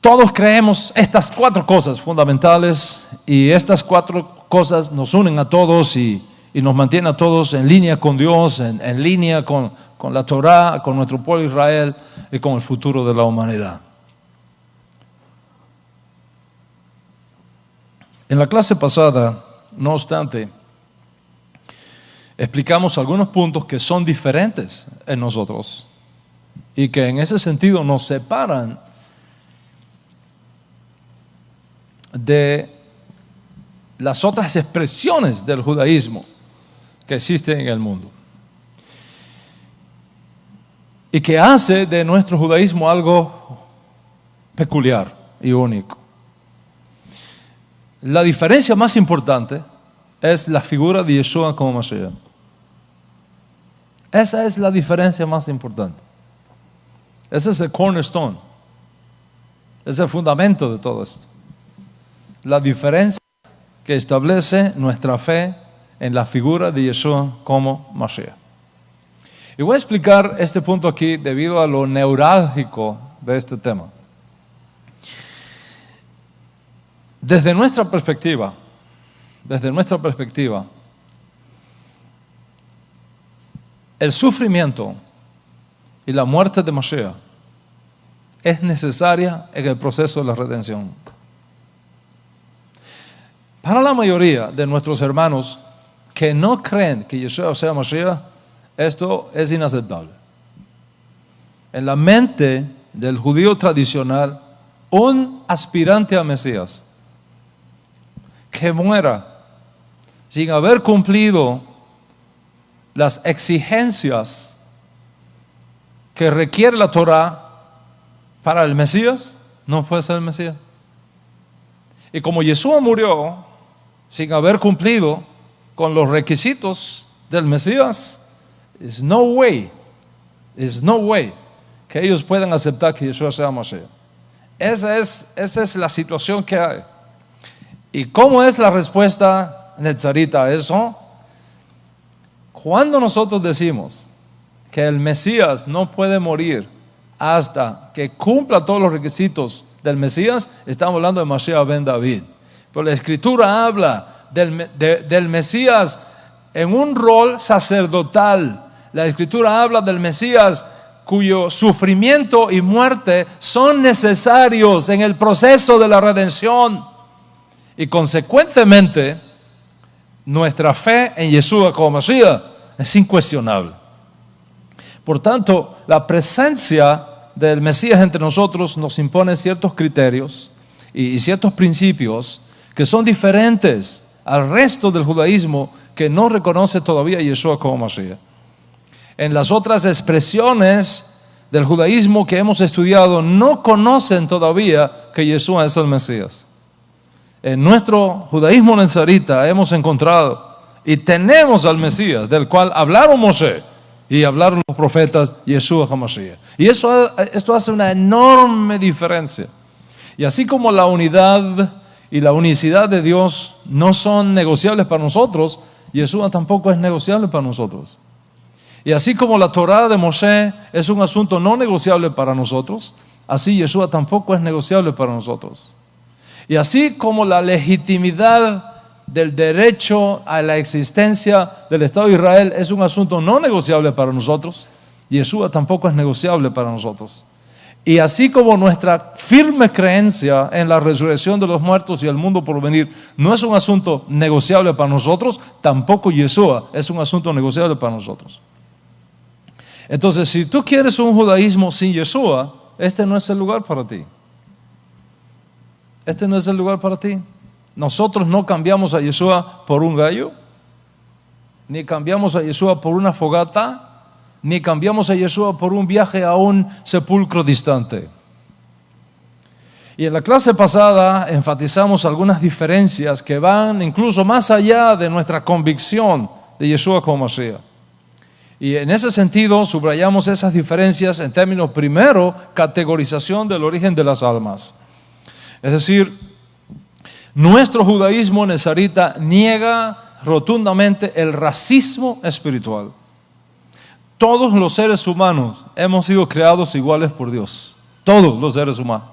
Todos creemos estas cuatro cosas fundamentales y estas cuatro cosas nos unen a todos y nos mantienen a todos en línea con Dios, en línea con la Torah, con nuestro pueblo Israel y con el futuro de la humanidad. En la clase pasada, no obstante, explicamos algunos puntos que son diferentes en nosotros y que en ese sentido nos separan de las otras expresiones del judaísmo que existen en el mundo y que hace de nuestro judaísmo algo peculiar y único. La diferencia más importante es la figura de Yeshua como Mashiach. Esa es la diferencia más importante. Ese es el cornerstone. Es el fundamento de todo esto. La diferencia que establece nuestra fe en la figura de Yeshua como Mashiach. Y voy a explicar este punto aquí debido a lo neurálgico de este tema. Desde nuestra perspectiva, el sufrimiento y la muerte de Mashiach es necesaria en el proceso de la redención. Para la mayoría de nuestros hermanos que no creen que Yeshua sea Mashiach, esto es inaceptable. en la mente del judío tradicional un aspirante a Mesías que muera sin haber cumplido las exigencias que requiere la Torá para el Mesías, no puede ser el Mesías. Y como Yeshua murió sin haber cumplido con los requisitos del Mesías, it's no way que ellos puedan aceptar que Yeshua sea Mashiach. Esa es la situación que hay. ¿Y cómo es la respuesta netzarita a eso? Cuando nosotros decimos que el Mesías no puede morir hasta que cumpla todos los requisitos del Mesías, estamos hablando de Mashiach ben David. Pero la Escritura habla del Mesías en un rol sacerdotal. La Escritura habla del Mesías cuyo sufrimiento y muerte son necesarios en el proceso de la redención. Y consecuentemente, nuestra fe en Yeshua como Mashiach es incuestionable. Por tanto, la presencia del Mesías entre nosotros nos impone ciertos criterios y ciertos principios que son diferentes al resto del judaísmo que no reconoce todavía a Yeshua como Mashiach. En las otras expresiones del judaísmo que hemos estudiado no conocen todavía que Yeshua es el Mesías. En nuestro judaísmo nazarita hemos encontrado y tenemos al Mesías, del cual hablaron Moshe y hablaron los profetas, Yeshua HaMashiach. Y esto hace una enorme diferencia. Y así como la unidad y la unicidad de Dios no son negociables para nosotros, Yeshua tampoco es negociable para nosotros. Y así como la Torá de Moshe es un asunto no negociable para nosotros, así Yeshua tampoco es negociable para nosotros. Y así como la legitimidad del derecho a la existencia del Estado de Israel es un asunto no negociable para nosotros, Yeshua tampoco es negociable para nosotros. Y así como nuestra firme creencia en la resurrección de los muertos y el mundo por venir no es un asunto negociable para nosotros, tampoco Yeshua es un asunto negociable para nosotros. Entonces, si tú quieres un judaísmo sin Yeshua, este no es el lugar para ti. Este no es el lugar para ti. Nosotros no cambiamos a Yeshua por un gallo, ni cambiamos a Yeshua por una fogata, ni cambiamos a Yeshua por un viaje a un sepulcro distante. Y en la clase pasada enfatizamos algunas diferencias que van incluso más allá de nuestra convicción de Yeshua como Mashiach. Y en ese sentido subrayamos esas diferencias en términos, primero, categorización del origen de las almas. Es decir, nuestro judaísmo nezarita niega rotundamente el racismo espiritual. Todos los seres humanos hemos sido creados iguales por Dios. Todos los seres humanos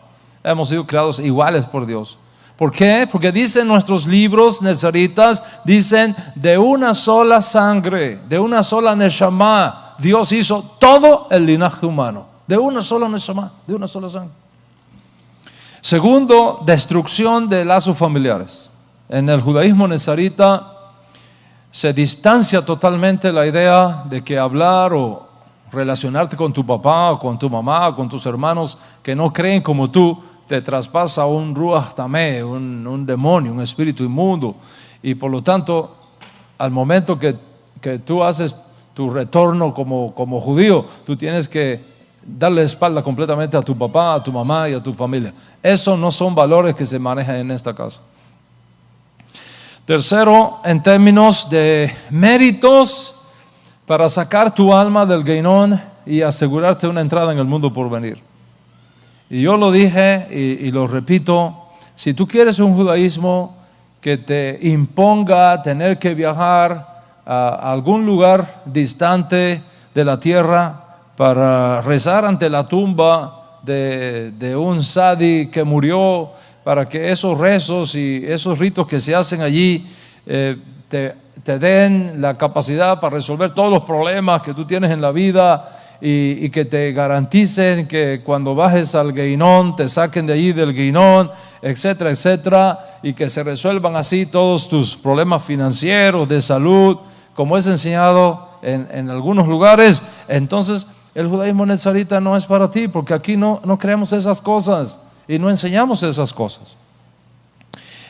hemos sido creados iguales por Dios. ¿Por qué? Porque dicen nuestros libros nezaritas, dicen de una sola sangre, de una sola neshama, Dios hizo todo el linaje humano. De una sola neshama, de una sola sangre. Segundo, destrucción de lazos familiares. En el judaísmo nezarita se distancia totalmente la idea de que hablar o relacionarte con tu papá o con tu mamá o con tus hermanos que no creen como tú te traspasa un ruach tamé, un demonio, un espíritu inmundo. Y por lo tanto, al momento que tú haces tu retorno como judío, tú tienes que darle espalda completamente a tu papá, a tu mamá y a tu familia. Esos no son valores que se manejan en esta casa. Tercero, en términos de méritos para sacar tu alma del Geinón y asegurarte una entrada en el mundo por venir. Y yo lo dije y lo repito, si tú quieres un judaísmo que te imponga tener que viajar a algún lugar distante de la tierra para rezar ante la tumba de un sadi que murió, para que esos rezos y esos ritos que se hacen allí te den la capacidad para resolver todos los problemas que tú tienes en la vida y que te garanticen que cuando bajes al Geinón te saquen de allí del Geinón, etcétera, etcétera, y que se resuelvan así todos tus problemas financieros, de salud, como es enseñado en algunos lugares. Entonces el judaísmo nezarita no es para ti, porque aquí no creemos esas cosas y no enseñamos esas cosas.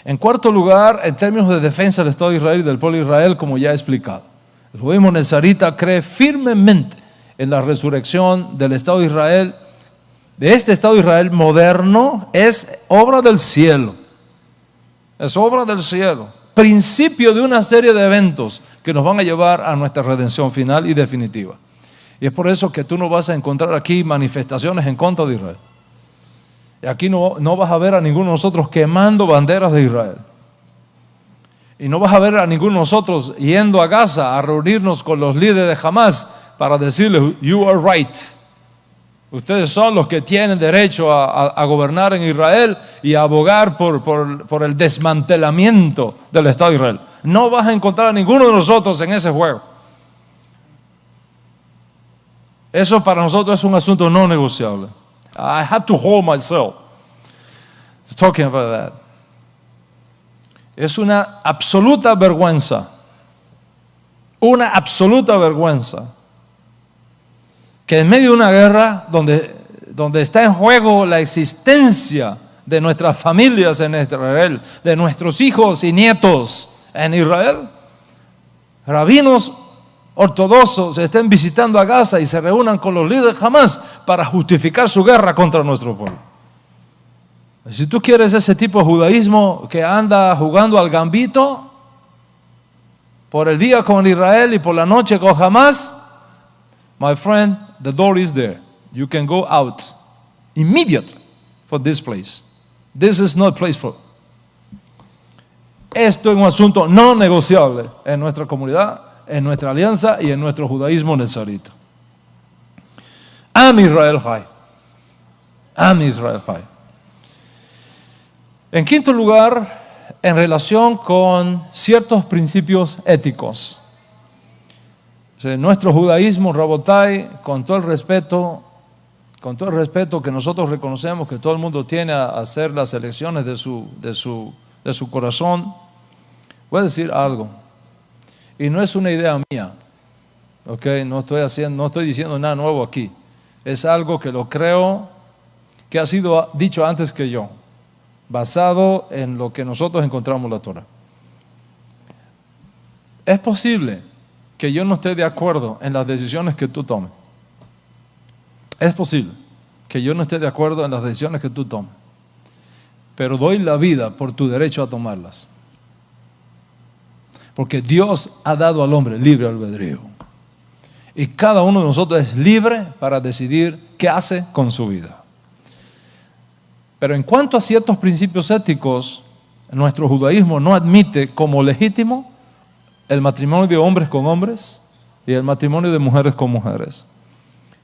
En cuarto lugar, en términos de defensa del Estado de Israel y del pueblo de Israel, como ya he explicado, el judaísmo nezarita cree firmemente en la resurrección del Estado de Israel. De este Estado de Israel moderno, es obra del cielo. Es obra del cielo. Principio de una serie de eventos que nos van a llevar a nuestra redención final y definitiva. Y es por eso que tú no vas a encontrar aquí manifestaciones en contra de Israel. Y aquí no vas a ver a ninguno de nosotros quemando banderas de Israel. Y no vas a ver a ninguno de nosotros yendo a Gaza a reunirnos con los líderes de Hamas para decirles, you are right. Ustedes son los que tienen derecho a gobernar en Israel y a abogar por el desmantelamiento del Estado de Israel. No vas a encontrar a ninguno de nosotros en ese juego. Eso para nosotros es un asunto no negociable. I have to hold myself talking about that. Es una absoluta vergüenza. Una absoluta vergüenza. Que en medio de una guerra donde está en juego la existencia de nuestras familias en Israel, de nuestros hijos y nietos en Israel, rabinos ortodoxos estén visitando a Gaza y se reúnan con los líderes Hamas para justificar su guerra contra nuestro pueblo. Si tú quieres ese tipo de judaísmo que anda jugando al gambito, por el día con Israel y por la noche con Hamas, my friend, the door is there. You can go out immediately for this place. This is not a place for. Esto es un asunto no negociable en nuestra comunidad, en nuestra alianza y en nuestro judaísmo nezarita. Am Israel Chai. Am Israel Chai. En quinto lugar, en relación con ciertos principios éticos. Nuestro judaísmo, Rabotai, con todo el respeto que nosotros reconocemos que todo el mundo tiene a hacer las elecciones de su corazón, voy a decir algo, y no es una idea mía, ¿okay? No estoy diciendo nada nuevo aquí, es algo que lo creo que ha sido dicho antes que yo, basado en lo que nosotros encontramos en la Torah. Es posible que yo no esté de acuerdo en las decisiones que tú tomes. Es posible que yo no esté de acuerdo en las decisiones que tú tomes, pero doy la vida por tu derecho a tomarlas. Porque Dios ha dado al hombre libre albedrío. Y cada uno de nosotros es libre para decidir qué hace con su vida. Pero en cuanto a ciertos principios éticos, nuestro judaísmo no admite como legítimo el matrimonio de hombres con hombres y el matrimonio de mujeres con mujeres.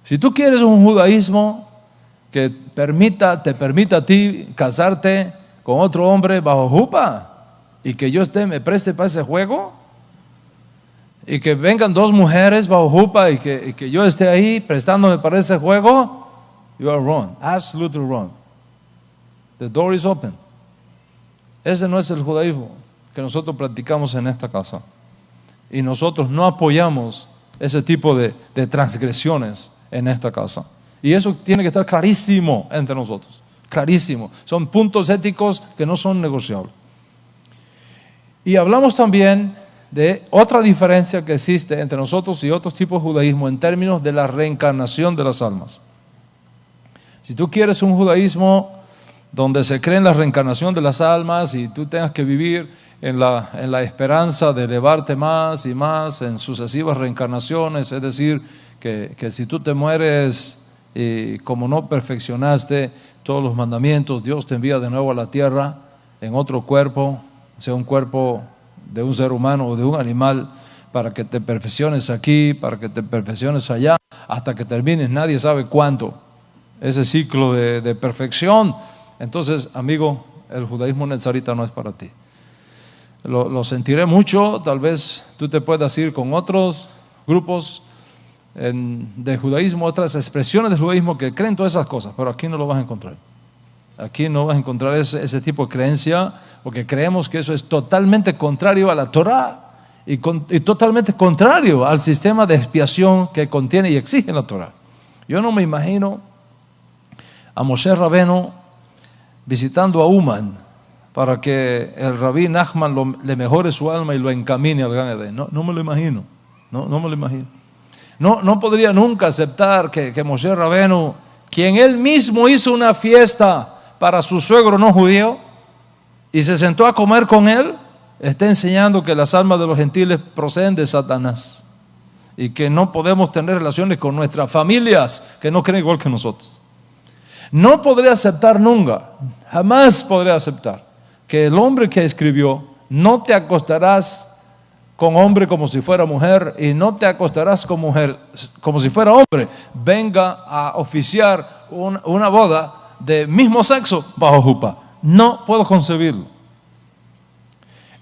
Si tú quieres un judaísmo que te permita a ti casarte con otro hombre bajo jupa y que yo me preste para ese juego y que vengan dos mujeres bajo jupa y que yo esté ahí prestándome para ese juego, you are wrong, absolutely wrong. The door is open. Ese no es el judaísmo que nosotros practicamos en esta casa. Y nosotros no apoyamos ese tipo de transgresiones en esta casa. Y eso tiene que estar clarísimo entre nosotros. Clarísimo. Son puntos éticos que no son negociables. Y hablamos también de otra diferencia que existe entre nosotros y otros tipos de judaísmo en términos de la reencarnación de las almas. Si tú quieres un judaísmo donde se cree en la reencarnación de las almas y tú tengas que vivir en la esperanza de elevarte más y más en sucesivas reencarnaciones, es decir, que si tú te mueres y como no perfeccionaste todos los mandamientos, Dios te envía de nuevo a la tierra en otro cuerpo, sea un cuerpo de un ser humano o de un animal, para que te perfecciones aquí, para que te perfecciones allá, hasta que termines, nadie sabe cuánto, ese ciclo de perfección. Entonces, amigo, el judaísmo nezarita no es para ti. Lo sentiré mucho, tal vez tú te puedas ir con otros grupos de judaísmo, otras expresiones del judaísmo que creen todas esas cosas, pero aquí no lo vas a encontrar. Aquí no vas a encontrar ese tipo de creencia, porque creemos que eso es totalmente contrario a la Torah y totalmente contrario al sistema de expiación que contiene y exige la Torah. Yo no me imagino a Moshe Rabenu visitando a Uman para que el rabí Nachman le mejore su alma y lo encamine al Gan Edén. No me lo imagino. No me lo imagino. No podría nunca aceptar que Moshe Rabenu, quien él mismo hizo una fiesta para su suegro no judío y se sentó a comer con él, está enseñando que las almas de los gentiles proceden de Satanás y que no podemos tener relaciones con nuestras familias que no creen igual que nosotros. No podré aceptar nunca, jamás podré aceptar que el hombre que escribió: no te acostarás con hombre como si fuera mujer y no te acostarás con mujer como si fuera hombre, venga a oficiar una boda de mismo sexo bajo jupá. No puedo concebirlo.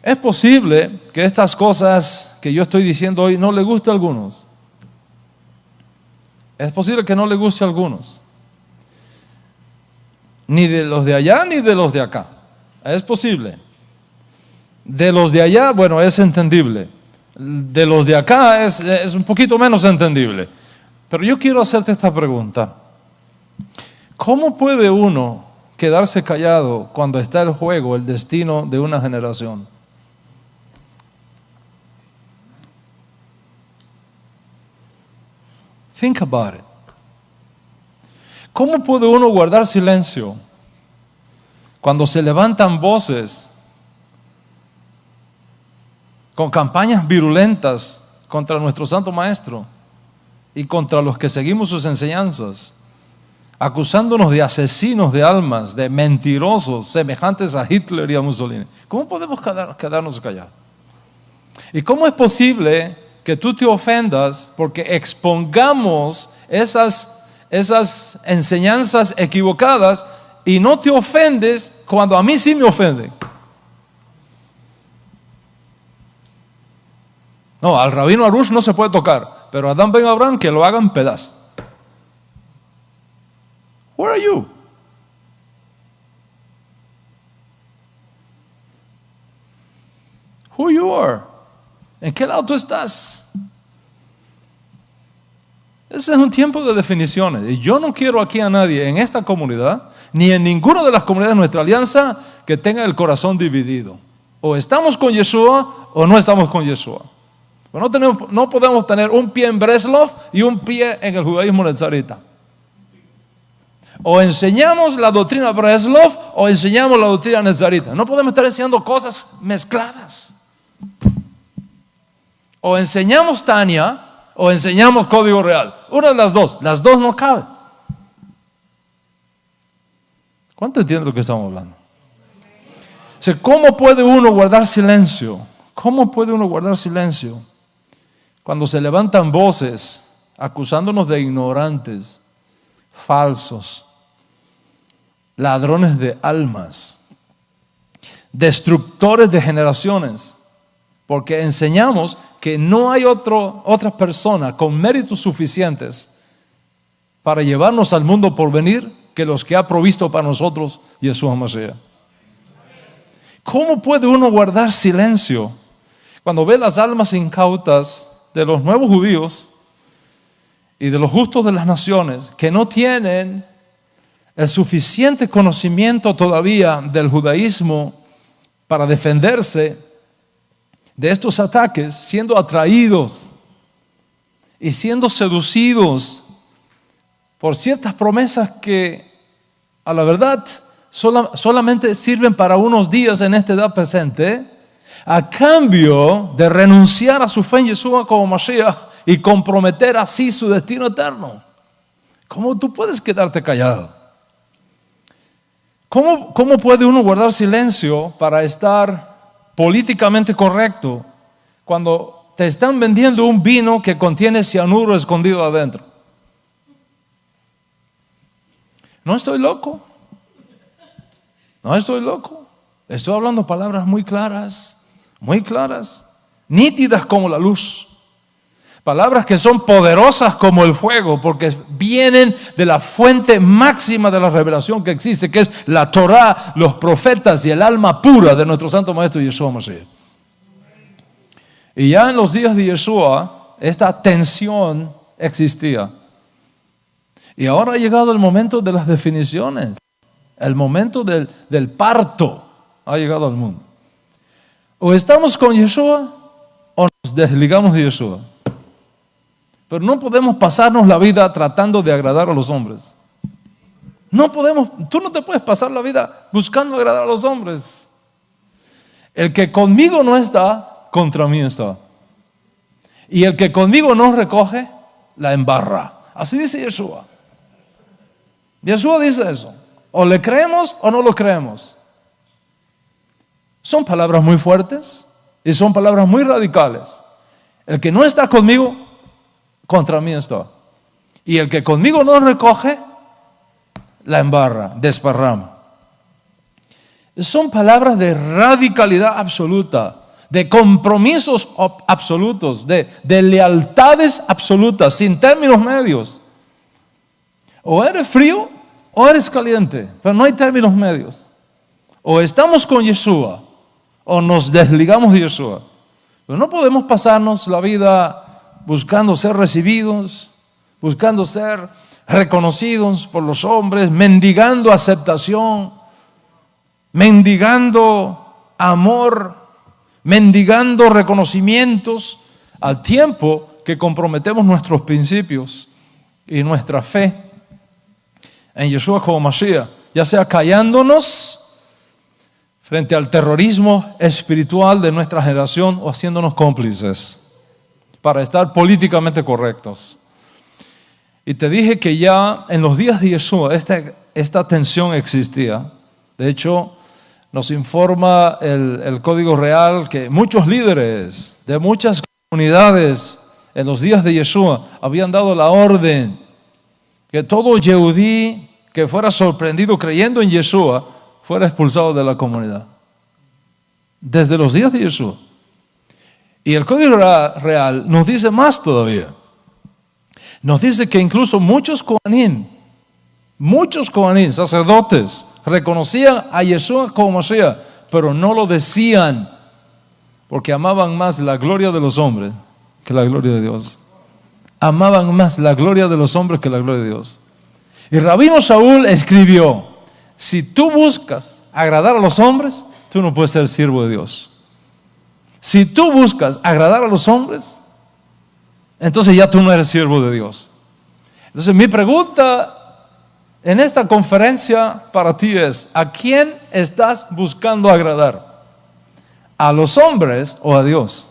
Es posible que estas cosas que yo estoy diciendo hoy no le guste a algunos. Es posible que no le guste a algunos. Ni de los de allá ni de los de acá. Es posible. De los de allá, bueno, es entendible. De los de acá es un poquito menos entendible. Pero yo quiero hacerte esta pregunta. ¿Cómo puede uno quedarse callado cuando está en juego el destino de una generación? Think about it. ¿Cómo puede uno guardar silencio cuando se levantan voces con campañas virulentas contra nuestro Santo Maestro y contra los que seguimos sus enseñanzas, acusándonos de asesinos de almas, de mentirosos semejantes a Hitler y a Mussolini? ¿Cómo podemos quedarnos callados? ¿Y cómo es posible que tú te ofendas porque expongamos esas enseñanzas equivocadas y no te ofendes cuando a mí sí me ofenden? No, al rabino Arush no se puede tocar, pero a Adán Ben Abraham que lo hagan pedazos. Where are you? Who you are? ¿En qué lado tú estás? Ese es un tiempo de definiciones. Y yo no quiero aquí a nadie en esta comunidad, ni en ninguna de las comunidades de nuestra alianza, que tenga el corazón dividido. O estamos con Yeshua o no estamos con Yeshua. No podemos tener un pie en Breslov y un pie en el judaísmo netzarita. O enseñamos la doctrina Breslov o enseñamos la doctrina netzarita. No podemos estar enseñando cosas mezcladas. O enseñamos Tania o enseñamos código real. Una de las dos no cabe. ¿Cuánto entiende lo que estamos hablando? O sea, ¿cómo puede uno guardar silencio? ¿Cómo puede uno guardar silencio cuando se levantan voces acusándonos de ignorantes, falsos, ladrones de almas, destructores de generaciones? Porque enseñamos que no hay otra persona con méritos suficientes para llevarnos al mundo por venir que los que ha provisto para nosotros Yeshua Mashiach. ¿Cómo puede uno guardar silencio cuando ve las almas incautas de los nuevos judíos y de los justos de las naciones que no tienen el suficiente conocimiento todavía del judaísmo para defenderse de estos ataques, siendo atraídos y siendo seducidos por ciertas promesas que a la verdad solamente sirven para unos días en esta edad presente, a cambio de renunciar a su fe en Yeshua como Mashiach y comprometer así su destino eterno? ¿Cómo tú puedes quedarte callado? ¿Cómo puede uno guardar silencio para estar políticamente correcto cuando te están vendiendo un vino que contiene cianuro escondido adentro? No estoy loco. Estoy hablando palabras muy claras, nítidas como la luz. Palabras que son poderosas como el fuego, porque vienen de la fuente máxima de la revelación que existe, que es la Torah, los profetas y el alma pura de nuestro Santo Maestro Yeshua Mashiach. Y ya en los días de Yeshua, esta tensión existía. Y ahora ha llegado el momento de las definiciones. El momento del parto ha llegado al mundo. O estamos con Yeshua o nos desligamos de Yeshua. Pero no podemos pasarnos la vida tratando de agradar a los hombres. No podemos, tú no te puedes pasar la vida buscando agradar a los hombres. El que conmigo no está, contra mí está. Y el que conmigo no recoge, la embarra. Así dice Yeshua. Yeshua dice eso. O le creemos o no lo creemos. Son palabras muy fuertes y son palabras muy radicales. El que no está conmigo, contra mí está. Y el que conmigo no recoge, la embarra, desparrama. Son palabras de radicalidad absoluta, de compromisos absolutos, de lealtades absolutas, sin términos medios. O eres frío o eres caliente, pero no hay términos medios. O estamos con Yeshua o nos desligamos de Yeshua. Pero no podemos pasarnos la vida buscando ser recibidos, buscando ser reconocidos por los hombres, mendigando aceptación, mendigando amor, mendigando reconocimientos, al tiempo que comprometemos nuestros principios y nuestra fe en Yeshua como Mashiach, ya sea callándonos frente al terrorismo espiritual de nuestra generación o haciéndonos cómplices para estar políticamente correctos. Y te dije que ya en los días de Yeshua esta tensión existía. De hecho, nos informa el Código Real que muchos líderes de muchas comunidades en los días de Yeshua habían dado la orden que todo Yehudí que fuera sorprendido creyendo en Yeshua fuera expulsado de la comunidad. Desde los días de Yeshua. Y el Código Real nos dice más todavía. Nos dice que incluso muchos Kohanim, sacerdotes, reconocían a Yeshua como Mashiach, pero no lo decían porque amaban más la gloria de los hombres que la gloria de Dios. Amaban más la gloria de los hombres que la gloria de Dios. Y Rabino Shaul escribió: si tú buscas agradar a los hombres, tú no puedes ser siervo de Dios. Si tú buscas agradar a los hombres, entonces ya tú no eres siervo de Dios. Entonces mi pregunta en esta conferencia para ti es: ¿a quién estás buscando agradar? ¿A los hombres o a Dios?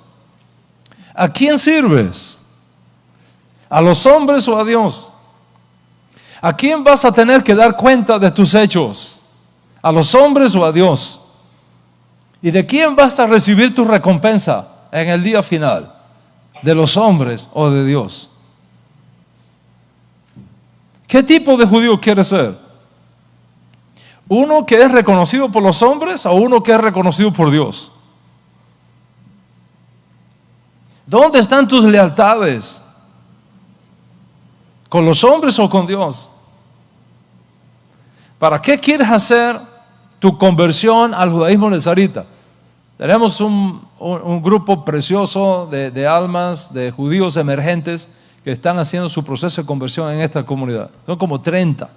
¿A quién sirves? ¿A los hombres o a Dios? ¿A quién vas a tener que dar cuenta de tus hechos? ¿A los hombres o a Dios? ¿Y de quién vas a recibir tu recompensa en el día final? ¿De los hombres o de Dios? ¿Qué tipo de judío quieres ser? ¿Uno que es reconocido por los hombres o uno que es reconocido por Dios? ¿Dónde están tus lealtades? ¿Con los hombres o con Dios? ¿Para qué quieres hacer tu conversión al judaísmo nezarita? Tenemos un grupo precioso de almas, de judíos emergentes que están haciendo su proceso de conversión en esta comunidad. Son como 30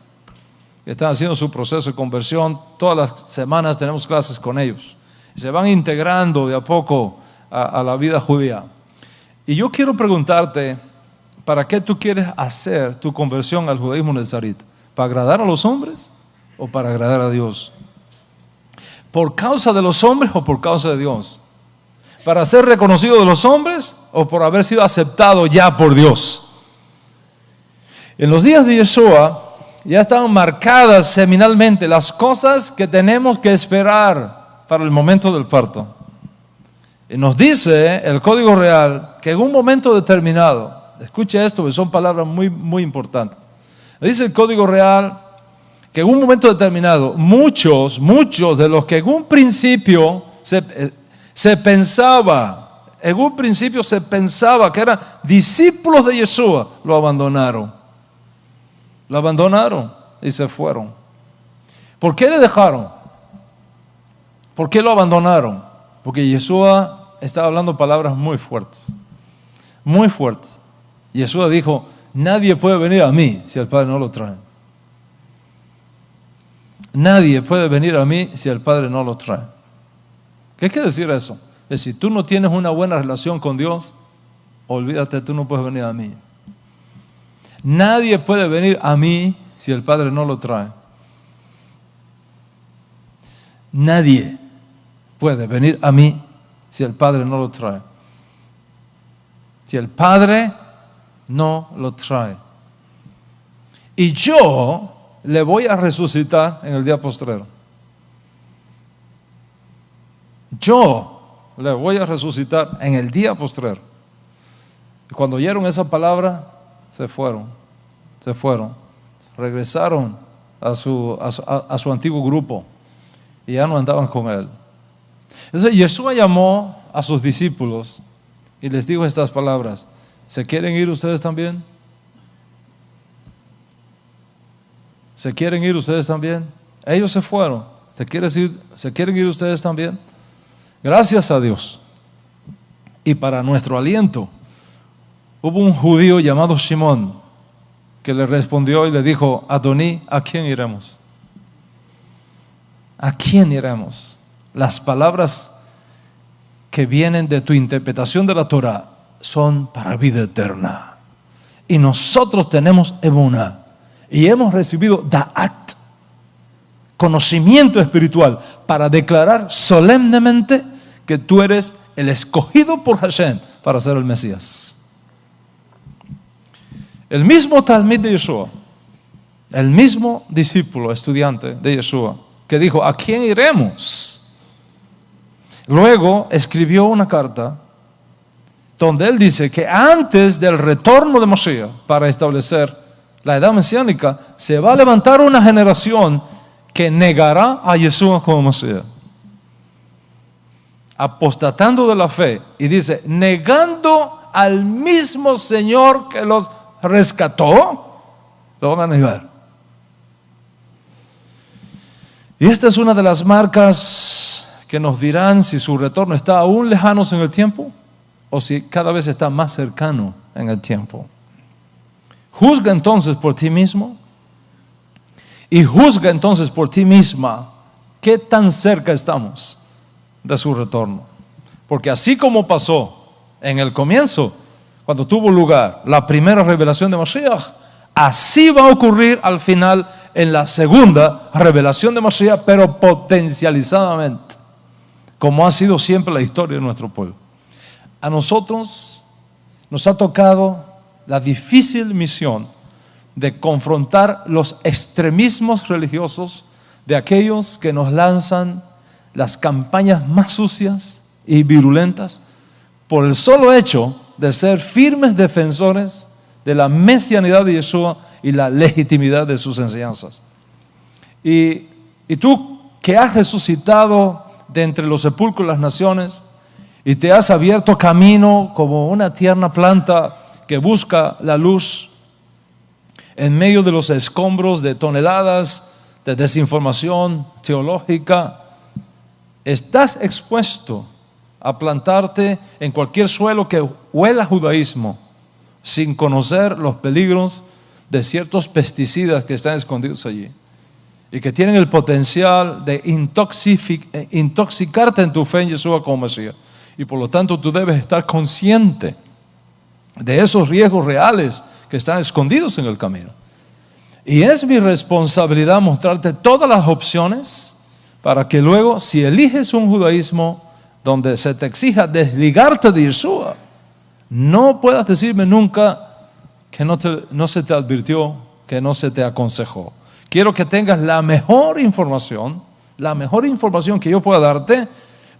que están haciendo su proceso de conversión. Todas las semanas tenemos clases con ellos. Y se van integrando de a poco a la vida judía. Y yo quiero preguntarte, ¿para qué tú quieres hacer tu conversión al judaísmo nezarita? ¿Para agradar a los hombres o para agradar a Dios? ¿Por causa de los hombres o por causa de Dios? ¿Para ser reconocido de los hombres o por haber sido aceptado ya por Dios? En los días de Yeshua ya estaban marcadas seminalmente las cosas que tenemos que esperar para el momento del parto. Y nos dice el Código Real que en un momento determinado, escuche esto, que son palabras muy, muy importantes. Dice el Código Real que en un momento determinado, muchos de los que en un principio se pensaba que eran discípulos de Yeshua, lo abandonaron. Lo abandonaron y se fueron. ¿Por qué le dejaron? ¿Por qué lo abandonaron? Porque Yeshua estaba hablando palabras muy fuertes. Muy fuertes. Yeshua dijo: nadie puede venir a mí si el Padre no lo trae. Nadie puede venir a mí si el Padre no lo trae. ¿Qué quiere decir eso? Es si tú no tienes una buena relación con Dios, olvídate, tú no puedes venir a mí. Nadie puede venir a mí si el Padre no lo trae. Nadie puede venir a mí si el Padre no lo trae. Si el Padre no lo trae. Y yo le voy a resucitar en el día postrero. Yo le voy a resucitar en el día postrero. Y cuando oyeron esa palabra, se fueron. Regresaron a su antiguo grupo y ya no andaban con él. Entonces Yeshua llamó a sus discípulos y les dijo estas palabras: ¿se quieren ir ustedes también? ¿Se quieren ir ustedes también? Ellos se fueron. ¿Se quieren ir ustedes también? Gracias a Dios. Y para nuestro aliento, hubo un judío llamado Simón que le respondió y le dijo: Adoní, ¿a quién iremos? ¿A quién iremos? Las palabras que vienen de tu interpretación de la Torah son para vida eterna. Y nosotros tenemos emuná y hemos recibido da'at, conocimiento espiritual, para declarar solemnemente que tú eres el escogido por Hashem para ser el Mesías. El mismo talmid de Yeshua, el mismo discípulo, estudiante de Yeshua, que dijo: ¿a quién iremos? Luego escribió una carta donde él dice que antes del retorno de Mashiach para establecer la edad mesiánica, se va a levantar una generación que negará a Yeshua como Mashiach, apostatando de la fe, y dice, negando al mismo Señor que los rescató, lo van a negar. Y esta es una de las marcas que nos dirán si su retorno está aún lejano en el tiempo o si cada vez está más cercano en el tiempo. Juzga entonces por ti mismo y juzga entonces por ti misma qué tan cerca estamos de su retorno. Porque así como pasó en el comienzo, cuando tuvo lugar la primera revelación de Mashiach, así va a ocurrir al final en la segunda revelación de Mashiach, pero potencializadamente, como ha sido siempre la historia de nuestro pueblo. A nosotros nos ha tocado la difícil misión de confrontar los extremismos religiosos de aquellos que nos lanzan las campañas más sucias y virulentas por el solo hecho de ser firmes defensores de la mesianidad de Yeshua y la legitimidad de sus enseñanzas. Y tú que has resucitado de entre los sepulcros de las naciones y te has abierto camino como una tierna planta que busca la luz en medio de los escombros de toneladas de desinformación teológica, estás expuesto a plantarte en cualquier suelo que huela a judaísmo sin conocer los peligros de ciertos pesticidas que están escondidos allí y que tienen el potencial de intoxicarte en tu fe en Yeshua como Mesías. Y por lo tanto tú debes estar consciente de esos riesgos reales que están escondidos en el camino. Y es mi responsabilidad mostrarte todas las opciones para que luego, si eliges un judaísmo donde se te exija desligarte de Yeshua, no puedas decirme nunca que no se te advirtió, que no se te aconsejó. Quiero que tengas la mejor información que yo pueda darte,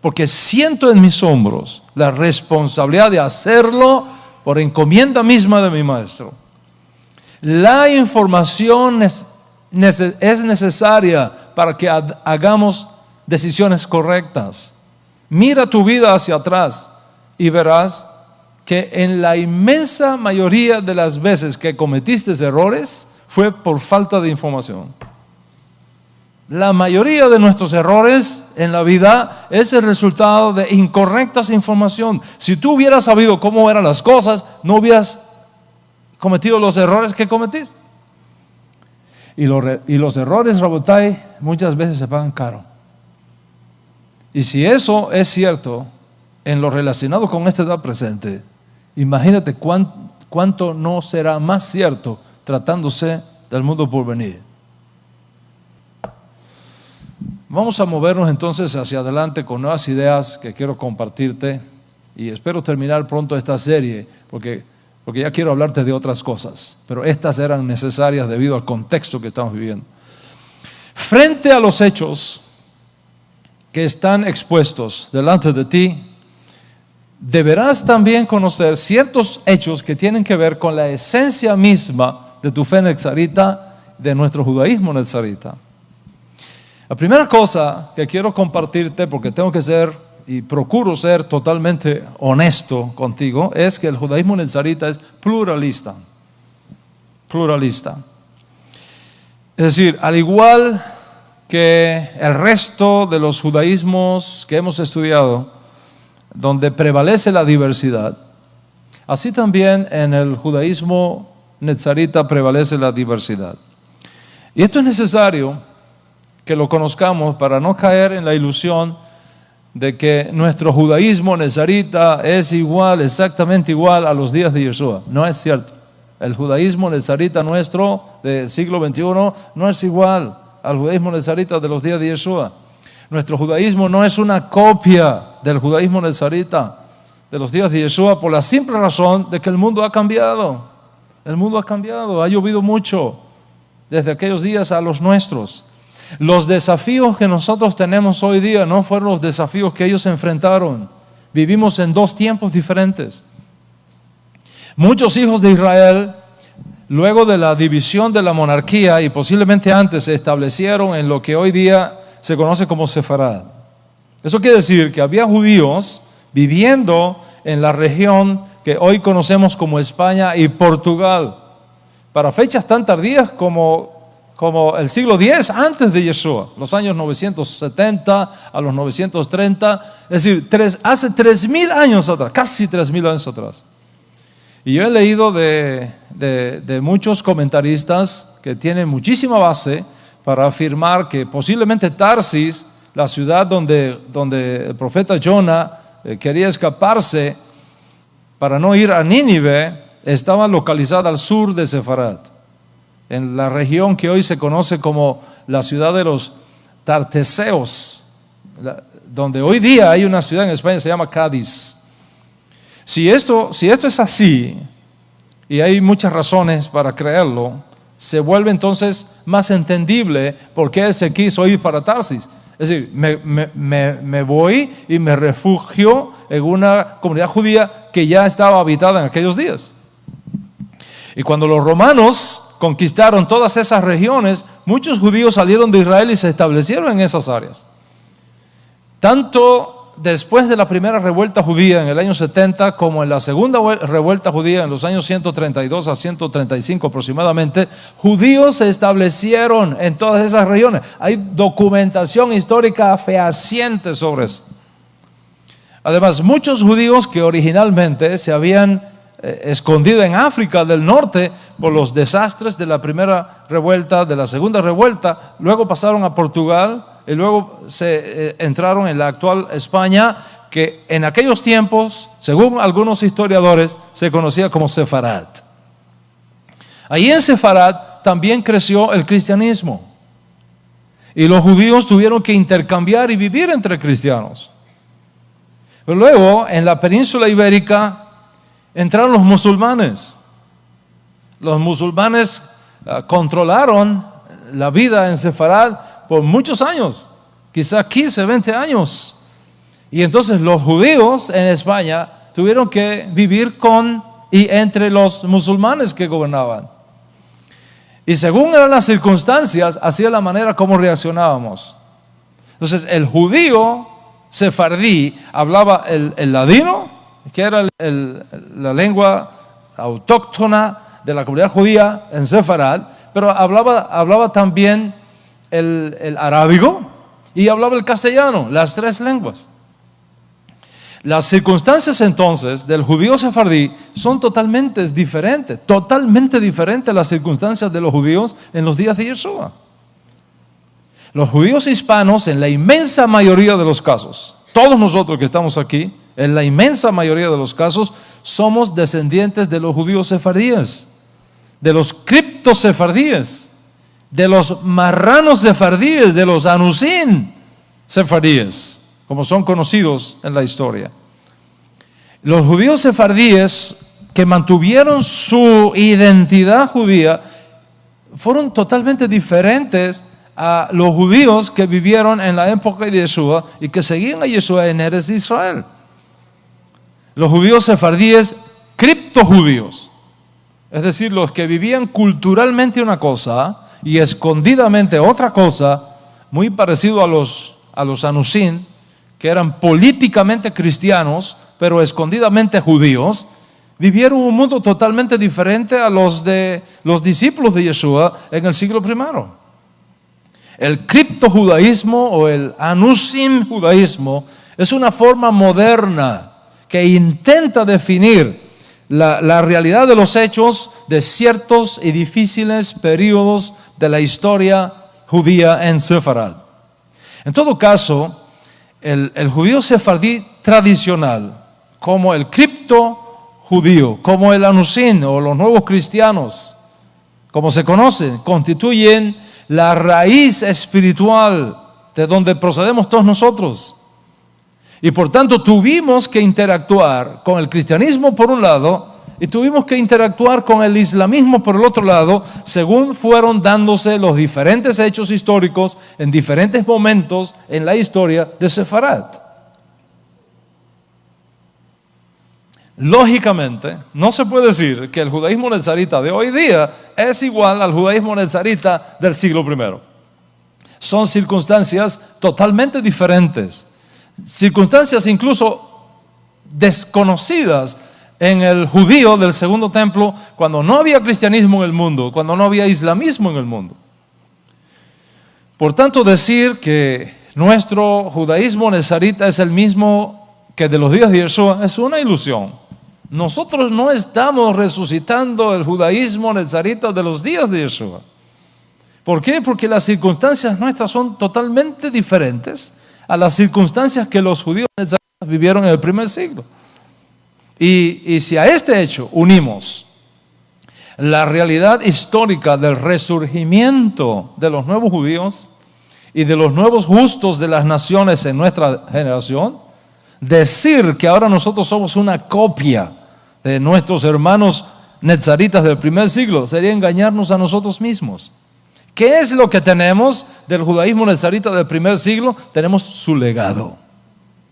porque siento en mis hombros la responsabilidad de hacerlo por encomienda misma de mi maestro. La información es necesaria para que hagamos decisiones correctas. Mira tu vida hacia atrás y verás que en la inmensa mayoría de las veces que cometiste errores fue por falta de información. La mayoría de nuestros errores en la vida es el resultado de incorrectas información. Si tú hubieras sabido cómo eran las cosas, no hubieras cometido los errores que cometiste. Y los errores, Rabotai, muchas veces se pagan caro. Y si eso es cierto en lo relacionado con esta edad presente, imagínate cuánto no será más cierto tratándose del mundo por venir. Vamos a movernos entonces hacia adelante con nuevas ideas que quiero compartirte y espero terminar pronto esta serie porque ya quiero hablarte de otras cosas, pero estas eran necesarias debido al contexto que estamos viviendo. Frente a los hechos que están expuestos delante de ti, deberás también conocer ciertos hechos que tienen que ver con la esencia misma de tu fe nezarita, de nuestro judaísmo nezarita. La primera cosa que quiero compartirte, porque tengo que ser y procuro ser totalmente honesto contigo, es que el judaísmo nezarita es pluralista. Pluralista. Es decir, al igual que el resto de los judaísmos que hemos estudiado, donde prevalece la diversidad, así también en el judaísmo nezarita prevalece la diversidad. Y esto es necesario que lo conozcamos para no caer en la ilusión de que nuestro judaísmo nezarita es igual, exactamente igual a los días de Yeshua. No es cierto. El judaísmo nezarita nuestro del siglo XXI no es igual al judaísmo nezarita de los días de Yeshua. Nuestro judaísmo no es una copia del judaísmo nezarita de los días de Yeshua por la simple razón de que el mundo ha cambiado. El mundo ha cambiado, ha llovido mucho desde aquellos días a los nuestros. Los desafíos que nosotros tenemos hoy día no fueron los desafíos que ellos enfrentaron. Vivimos en dos tiempos diferentes. Muchos hijos de Israel, luego de la división de la monarquía y posiblemente antes, se establecieron en lo que hoy día se conoce como Sefarad. Eso quiere decir que había judíos viviendo en la región que hoy conocemos como España y Portugal, para fechas tan tardías como el siglo X antes de Yeshua, los años 970 a los 930, es decir, hace 3,000 años atrás, casi 3,000 años atrás. Y yo he leído de muchos comentaristas que tienen muchísima base para afirmar que posiblemente Tarsis, la ciudad donde el profeta Jonah quería escaparse para no ir a Nínive, estaba localizada al sur de Sefarad, en la región que hoy se conoce como la ciudad de los Tarteseos, donde hoy día hay una ciudad en España que se llama Cádiz. Si esto es así, y hay muchas razones para creerlo, se vuelve entonces más entendible por qué él se quiso ir para Tarsis. Es decir, me voy y me refugio en una comunidad judía que ya estaba habitada en aquellos días. Y cuando los romanos conquistaron todas esas regiones, muchos judíos salieron de Israel y se establecieron en esas áreas. Tanto después de la primera revuelta judía en el año 70 como en la segunda revuelta judía en los años 132 a 135 aproximadamente, judíos se establecieron en todas esas regiones. Hay documentación histórica fehaciente sobre eso. Además, muchos judíos que originalmente se habían escondido en África del Norte por los desastres de la primera revuelta, de la segunda revuelta, luego pasaron a Portugal y luego se entraron en la actual España, que en aquellos tiempos, según algunos historiadores, se conocía como Sefarad. Ahí en Sefarad también creció el cristianismo y los judíos tuvieron que intercambiar y vivir entre cristianos. Pero luego, en la península ibérica, entraron los musulmanes. Los musulmanes controlaron la vida en Sefarad por muchos años, quizás 15, 20 años. Y entonces los judíos en España tuvieron que vivir con y entre los musulmanes que gobernaban. Y según eran las circunstancias, así es la manera como reaccionábamos. Entonces el judío sefardí hablaba el ladino, que era la lengua autóctona de la comunidad judía en Sefarad, pero hablaba también el arábigo y hablaba el castellano, las tres lenguas. Las circunstancias entonces del judío sefardí son totalmente diferentes a las circunstancias de los judíos en los días de Yeshua. Los judíos hispanos, en la inmensa mayoría de los casos, todos nosotros que estamos aquí, en la inmensa mayoría de los casos, somos descendientes de los judíos sefardíes, de los criptos sefardíes, de los marranos sefardíes, de los anusín sefardíes, como son conocidos en la historia. Los judíos sefardíes que mantuvieron su identidad judía fueron totalmente diferentes a los judíos que vivieron en la época de Yeshua y que seguían a Yeshua en Eretz de Israel. Los judíos sefardíes criptojudíos, es decir, los que vivían culturalmente una cosa y escondidamente otra cosa, muy parecido a los anusín, que eran políticamente cristianos, pero escondidamente judíos, vivieron un mundo totalmente diferente a los de los discípulos de Yeshua en el siglo I. El criptojudaísmo o el anusim judaísmo es una forma moderna que intenta definir la realidad de los hechos de ciertos y difíciles periodos de la historia judía en Sefarad. En todo caso, el judío sefardí tradicional, como el cripto judío, como el anusín o los nuevos cristianos, como se conocen, constituyen la raíz espiritual de donde procedemos todos nosotros. Y por tanto tuvimos que interactuar con el cristianismo por un lado y tuvimos que interactuar con el islamismo por el otro lado, según fueron dándose los diferentes hechos históricos en diferentes momentos en la historia de Sefarad. Lógicamente, no se puede decir que el judaísmo nezarita de hoy día es igual al judaísmo nezarita del siglo I. Son circunstancias totalmente diferentes, circunstancias incluso desconocidas en el judío del segundo templo, cuando no había cristianismo en el mundo, cuando no había islamismo en el mundo. Por tanto, decir que nuestro judaísmo nezarita es el mismo que de los días de Yeshua es una ilusión. Nosotros no estamos resucitando el judaísmo nezarita de los días de Yeshua. ¿Por qué? Porque las circunstancias nuestras son totalmente diferentes a las circunstancias que los judíos nezaritas vivieron en el primer siglo. Y si a este hecho unimos la realidad histórica del resurgimiento de los nuevos judíos y de los nuevos justos de las naciones en nuestra generación, decir que ahora nosotros somos una copia de nuestros hermanos nezaritas del primer siglo sería engañarnos a nosotros mismos. ¿Qué es lo que tenemos del judaísmo nezarita del primer siglo? Tenemos su legado.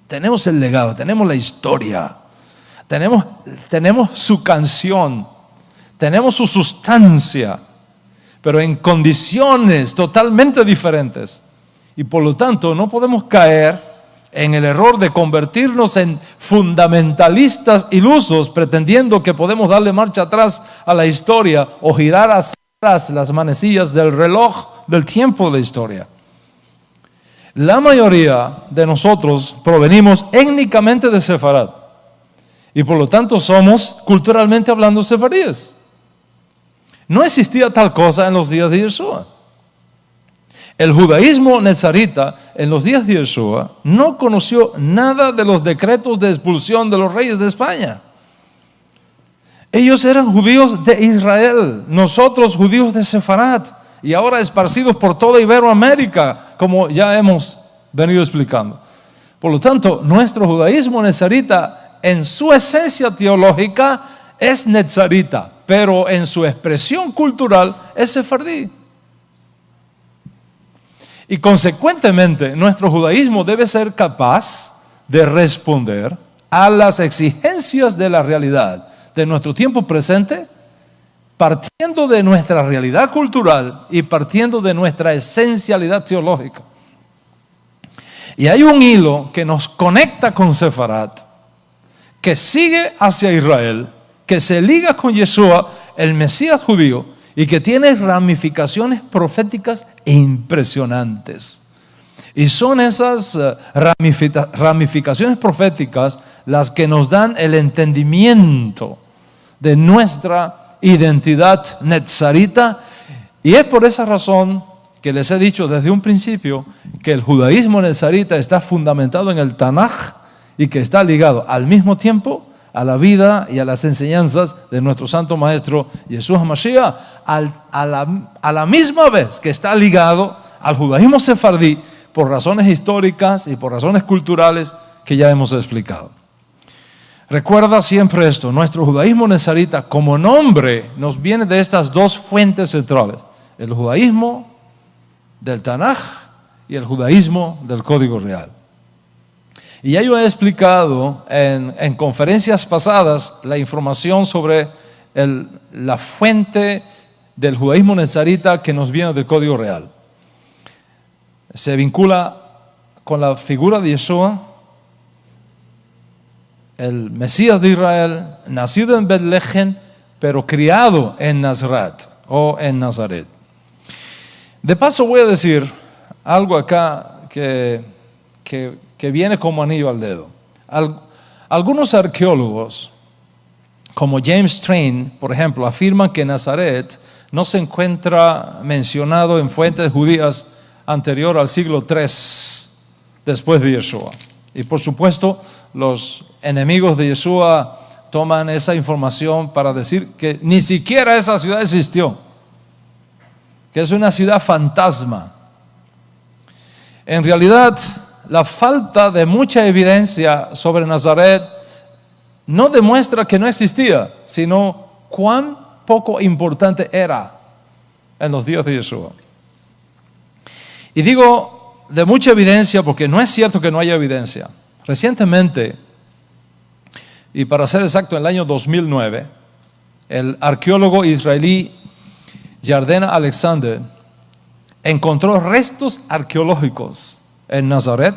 Tenemos el legado, tenemos la historia. Tenemos su canción, tenemos su sustancia, pero en condiciones totalmente diferentes. Y por lo tanto no podemos caer en el error de convertirnos en fundamentalistas ilusos, pretendiendo que podemos darle marcha atrás a la historia o girar hacia atrás las manecillas del reloj del tiempo de la historia. La mayoría de nosotros provenimos étnicamente de Sefarad. Y por lo tanto somos, culturalmente hablando, sefardíes. No existía tal cosa en los días de Yeshua. El judaísmo nezarita en los días de Yeshua no conoció nada de los decretos de expulsión de los reyes de España. Ellos eran judíos de Israel, nosotros judíos de Sefarad, y ahora esparcidos por toda Iberoamérica, como ya hemos venido explicando. Por lo tanto, nuestro judaísmo nezarita en su esencia teológica es nezarita, pero en su expresión cultural es sefardí. Y consecuentemente, nuestro judaísmo debe ser capaz de responder a las exigencias de la realidad de nuestro tiempo presente, partiendo de nuestra realidad cultural y partiendo de nuestra esencialidad teológica. Y hay un hilo que nos conecta con Sefarad, que sigue hacia Israel, que se liga con Yeshua, el Mesías judío, y que tiene ramificaciones proféticas impresionantes. Y son esas ramificaciones proféticas las que nos dan el entendimiento de nuestra identidad netzarita. Y es por esa razón que les he dicho desde un principio que el judaísmo nezarita está fundamentado en el Tanaj y que está ligado al mismo tiempo a la vida y a las enseñanzas de nuestro santo maestro Yeshua HaMashiach, a la misma vez que está ligado al judaísmo sefardí por razones históricas y por razones culturales que ya hemos explicado. Recuerda siempre esto: nuestro judaísmo nezarita como nombre nos viene de estas dos fuentes centrales: el judaísmo del Tanaj y el judaísmo del Código Real. Y ya yo he explicado en conferencias pasadas la información sobre la fuente del judaísmo nezarita que nos viene del Código Real. Se vincula con la figura de Yeshua, el Mesías de Israel, nacido en Betlehem, pero criado en Nazaret o en Nazaret. De paso voy a decir algo acá que viene como anillo al dedo. Algunos arqueólogos, como James Train, por ejemplo, afirman que Nazaret no se encuentra mencionado en fuentes judías anterior al siglo III después de Yeshua. Y por supuesto, los enemigos de Yeshua toman esa información para decir que ni siquiera esa ciudad existió, que es una ciudad fantasma. En realidad, la falta de mucha evidencia sobre Nazaret no demuestra que no existía, sino cuán poco importante era en los días de Yeshua. Y digo de mucha evidencia porque no es cierto que no haya evidencia. Recientemente, y para ser exacto, en el año 2009, el arqueólogo israelí Yarden Alexander encontró restos arqueológicos en Nazaret,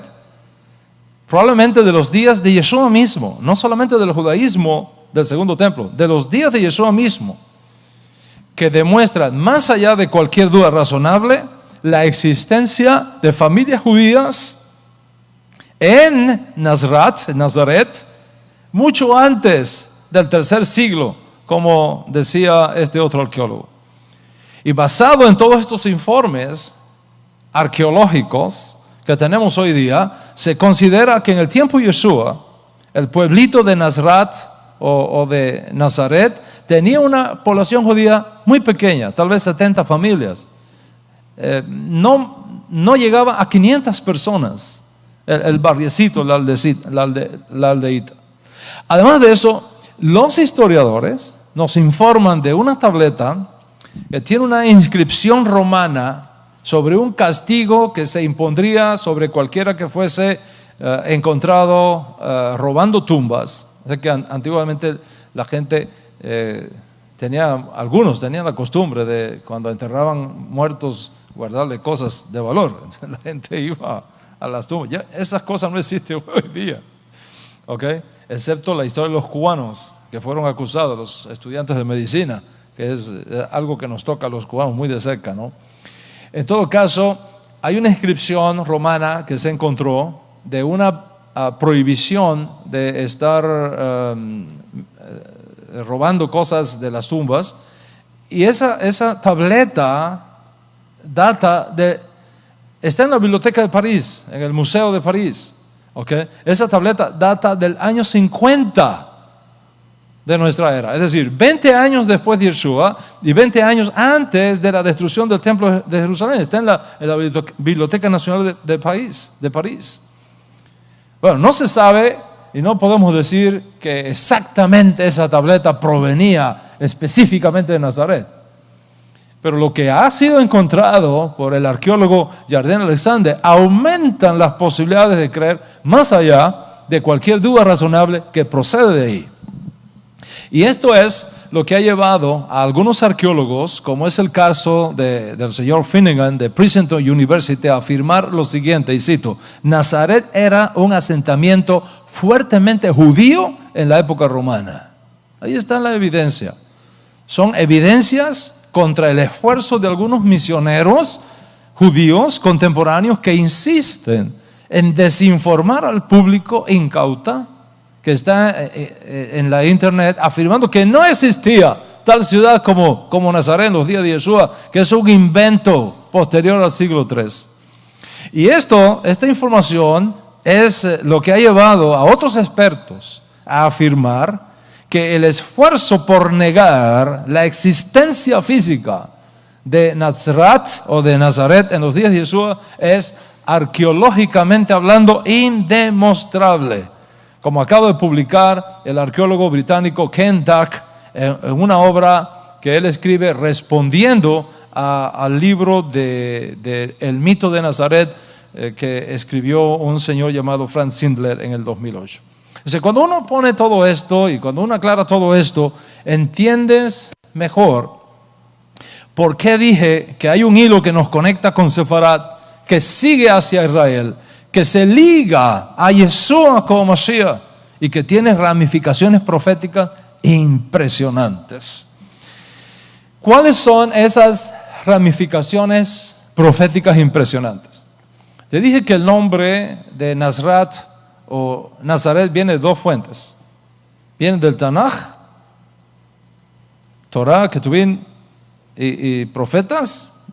probablemente de los días de Yeshua mismo, no solamente del judaísmo del segundo templo, de los días de Yeshua mismo, que demuestran, más allá de cualquier duda razonable, la existencia de familias judías en Nazaret, mucho antes del tercer siglo, como decía este otro arqueólogo. Y basado en todos estos informes arqueológicos que tenemos hoy día, se considera que en el tiempo de Yeshua, el pueblito de Nazaret o de Nazaret tenía una población judía muy pequeña, tal vez 70 familias. No llegaba a 500 personas el barriecito, la aldeíta. Además de eso, los historiadores nos informan de una tableta que tiene una inscripción romana sobre un castigo que se impondría sobre cualquiera que fuese encontrado robando tumbas. O sea que antiguamente la gente algunos tenían la costumbre de, cuando enterraban muertos, guardarle cosas de valor. La gente iba a las tumbas. Ya esas cosas no existen hoy día, ¿ok? Excepto la historia de los cubanos que fueron acusados, los estudiantes de medicina, que es algo que nos toca a los cubanos muy de cerca, ¿no? En todo caso, hay una inscripción romana que se encontró de una prohibición de estar robando cosas de las tumbas, y esa tableta está en la biblioteca de París, en el Museo de París, ¿okay? Esa tableta data del año 50 de nuestra era, es decir, 20 años después de Yeshua y 20 años antes de la destrucción del templo de Jerusalén. Está en la Biblioteca Nacional de París. Bueno, no se sabe y no podemos decir que exactamente esa tableta provenía específicamente de Nazaret, pero lo que ha sido encontrado por el arqueólogo Yarden Alexander aumentan las posibilidades de creer más allá de cualquier duda razonable que procede de ahí. Y esto es lo que ha llevado a algunos arqueólogos, como es el caso del señor Finnegan de Princeton University, a afirmar lo siguiente, y cito: Nazaret era un asentamiento fuertemente judío en la época romana. Ahí está la evidencia. Son evidencias contra el esfuerzo de algunos misioneros judíos contemporáneos que insisten en desinformar al público incauta que está en la internet afirmando que no existía tal ciudad como Nazaret en los días de Yeshua, que es un invento posterior al siglo III. Y esta información es lo que ha llevado a otros expertos a afirmar que el esfuerzo por negar la existencia física de Nazaret o de Nazaret en los días de Yeshua es arqueológicamente hablando indemostrable, como acaba de publicar el arqueólogo británico Ken Duck en una obra que él escribe respondiendo al libro de El mito de Nazaret que escribió un señor llamado Frank Sindler en el 2008. Entonces, cuando uno pone todo esto y cuando uno aclara todo esto, entiendes mejor por qué dije que hay un hilo que nos conecta con Sefarat, que sigue hacia Israel, que se liga a Yeshua como Mashiach y que tiene ramificaciones proféticas impresionantes. ¿Cuáles son esas ramificaciones proféticas impresionantes? Te dije que el nombre de Nazrat o Nazaret viene de dos fuentes. Viene del Tanaj, Torah, Ketuvim y profetas.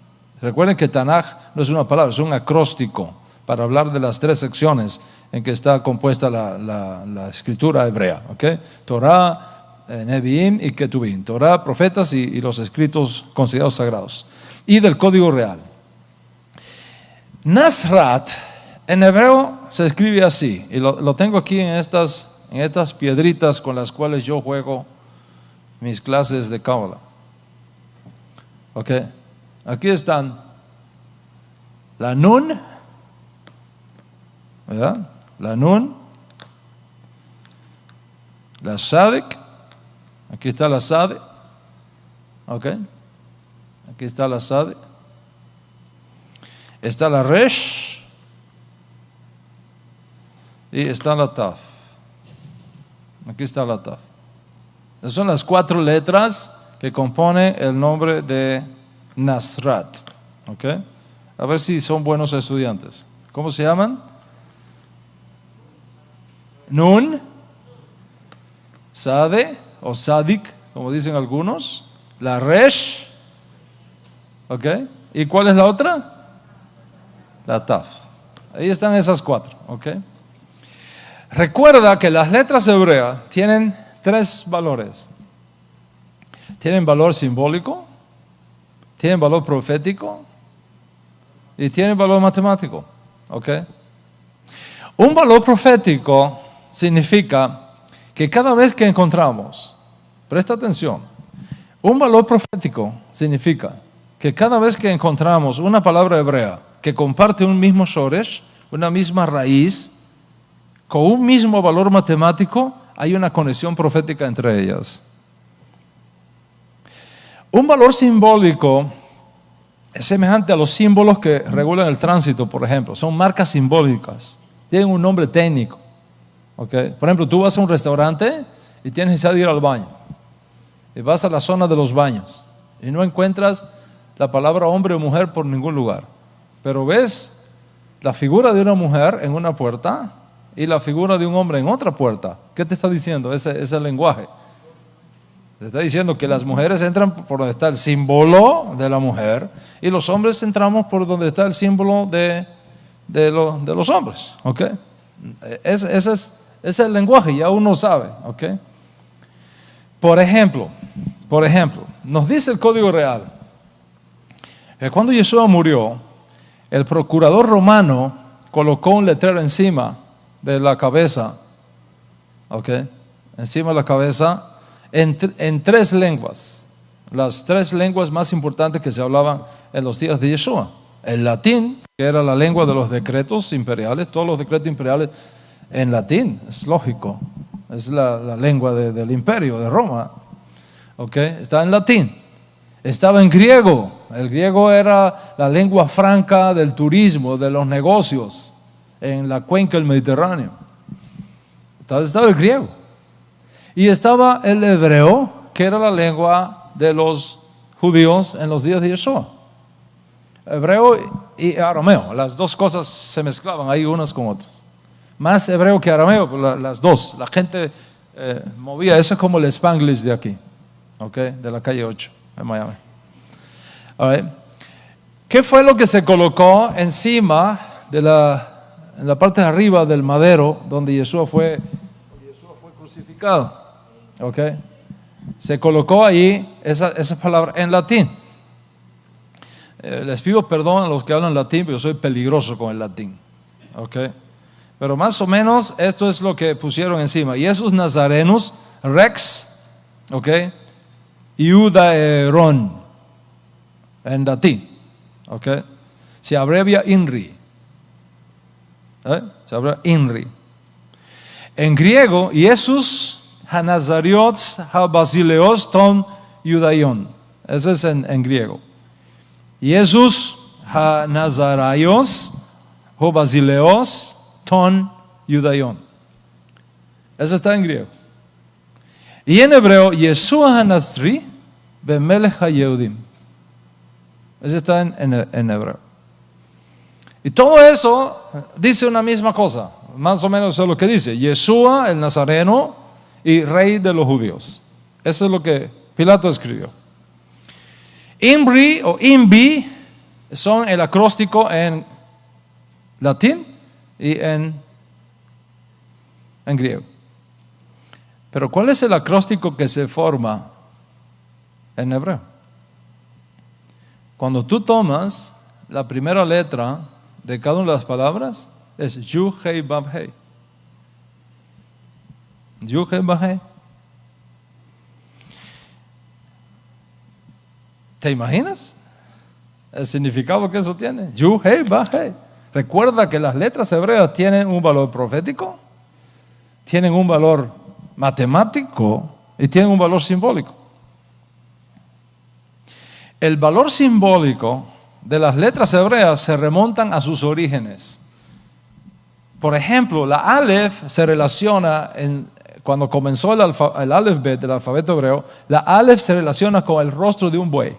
Recuerden que Tanaj no es una palabra, es un acróstico para hablar de las tres secciones en que está compuesta la escritura hebrea. ¿Okay? Torah, Neviim y Ketuvim. Torah, profetas y los escritos considerados sagrados. Y del código real. Nazrat en hebreo se escribe así, y lo tengo aquí en estas piedritas con las cuales yo juego mis clases de Cábala. Ok, aquí están la Nun, ¿verdad? La Nun, la Sadik, aquí está la Sade, ok, aquí está la Sade, está la Resh, y está la Taf. Aquí está la Taf. Esas son las 4 letras que componen el nombre de Nazrat. ¿Okay? A ver si son buenos estudiantes. ¿Cómo se llaman? Nun, Sade o Sadik, como dicen algunos. La Resh. ¿Ok? ¿Y cuál es la otra? La Taf. Ahí están esas 4. ¿Ok? Recuerda que las letras hebreas tienen 3 valores. Tienen valor simbólico, tienen valor profético y tienen valor matemático. ¿Ok? Un valor profético significa que cada vez que encontramos, presta atención, un valor profético significa que cada vez que encontramos una palabra hebrea que comparte un mismo shoresh, una misma raíz, con un mismo valor matemático, hay una conexión profética entre ellas. Un valor simbólico es semejante a los símbolos que regulan el tránsito, por ejemplo. Son marcas simbólicas. Tienen un nombre técnico. ¿Okay? Por ejemplo, tú vas a un restaurante y tienes necesidad de ir al baño. Y vas a la zona de los baños y no encuentras la palabra hombre o mujer por ningún lugar. Pero ves la figura de una mujer en una puerta y la figura de un hombre en otra puerta. ¿Qué te está diciendo ese lenguaje? Te está diciendo que las mujeres entran por donde está el símbolo de la mujer y los hombres entramos por donde está el símbolo de los hombres. ¿Ok? Ese es el lenguaje, ya uno sabe. ¿Ok? Por ejemplo, nos dice el código real que cuando Yeshua murió, el procurador romano colocó un letrero encima de la cabeza, ¿ok? Encima de la cabeza, en 3 lenguas, las 3 lenguas más importantes que se hablaban en los días de Yeshua. El latín, que era la lengua de los decretos imperiales, todos los decretos imperiales en latín, es lógico, es la lengua del imperio de Roma, ¿ok? Está en latín. Estaba en griego. El griego era la lengua franca del turismo, de los negocios en la cuenca del Mediterráneo. Estaba el griego. Y estaba el hebreo, que era la lengua de los judíos en los días de Yeshua. Hebreo y arameo, las dos cosas se mezclaban ahí unas con otras. más hebreo que arameo, las dos. La gente movía, eso es como el Spanglish de aquí, okay, de la calle 8 en Miami. All right. ¿Qué fue lo que se colocó encima en la parte de arriba del madero donde Yeshua fue crucificado? Okay. Se colocó ahí esa palabra en latín. Les pido perdón a los que hablan latín, pero yo soy peligroso con el latín. Okay. Pero más o menos esto es lo que pusieron encima. Y esos nazarenos, rex, okay, iudaeron, en latín. Okay. Se abrevia INRI. Se abrevia INRI. En griego, Jesús hanazariots habasileos ton judaion. Ese es en griego. Jesús hanazaraios habasileos ton judaion. Eso está en griego. Y en hebreo, Yeshua hanazri bemelech hayehudim. Eso está en hebreo. Y todo eso dice una misma cosa. Más o menos eso es lo que dice. Yeshua, el Nazareno y rey de los judíos. Eso es lo que Pilato escribió. Imbri o imbi son el acróstico en latín y en griego. Pero ¿cuál es el acróstico que se forma en hebreo? Cuando tú tomas la primera letra de cada una de las palabras, es Yud Hei Vav Hei. Yud Hei Vav Hei. ¿Te imaginas el significado que eso tiene? Yud Hei Vav Hei. Recuerda que las letras hebreas tienen un valor profético, tienen un valor matemático y tienen un valor simbólico. El valor simbólico de las letras hebreas se remontan a sus orígenes. Por ejemplo, la Aleph se relaciona, cuando comenzó el Aleph Bet del alfabeto hebreo, la Aleph se relaciona con el rostro de un buey.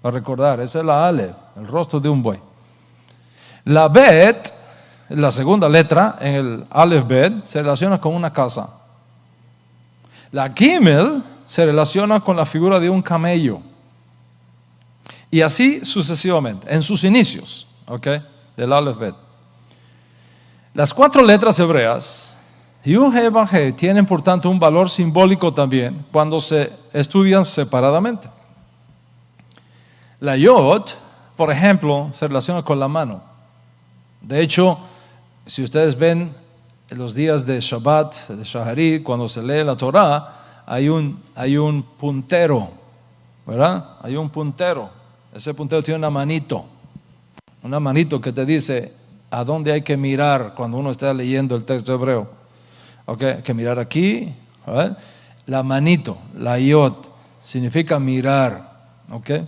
Para recordar, esa es la Aleph, el rostro de un buey. La Bet, la segunda letra en el Aleph Bet, se relaciona con una casa. La Gimel se relaciona con la figura de un camello. Y así sucesivamente, en sus inicios, ¿okay?, del Aleph Bet. Las 4 letras hebreas, Yud Hei Vav Hei, tienen por tanto un valor simbólico también cuando se estudian separadamente. La Yod, por ejemplo, se relaciona con la mano. De hecho, si ustedes ven en los días de Shabbat, de Shaharit, cuando se lee la Torah, hay un puntero, ¿verdad? Hay un puntero. Ese puntero tiene una manito que te dice a dónde hay que mirar cuando uno está leyendo el texto hebreo. Okay, hay que mirar aquí, ¿verdad? La manito, la yod, significa mirar. Okay.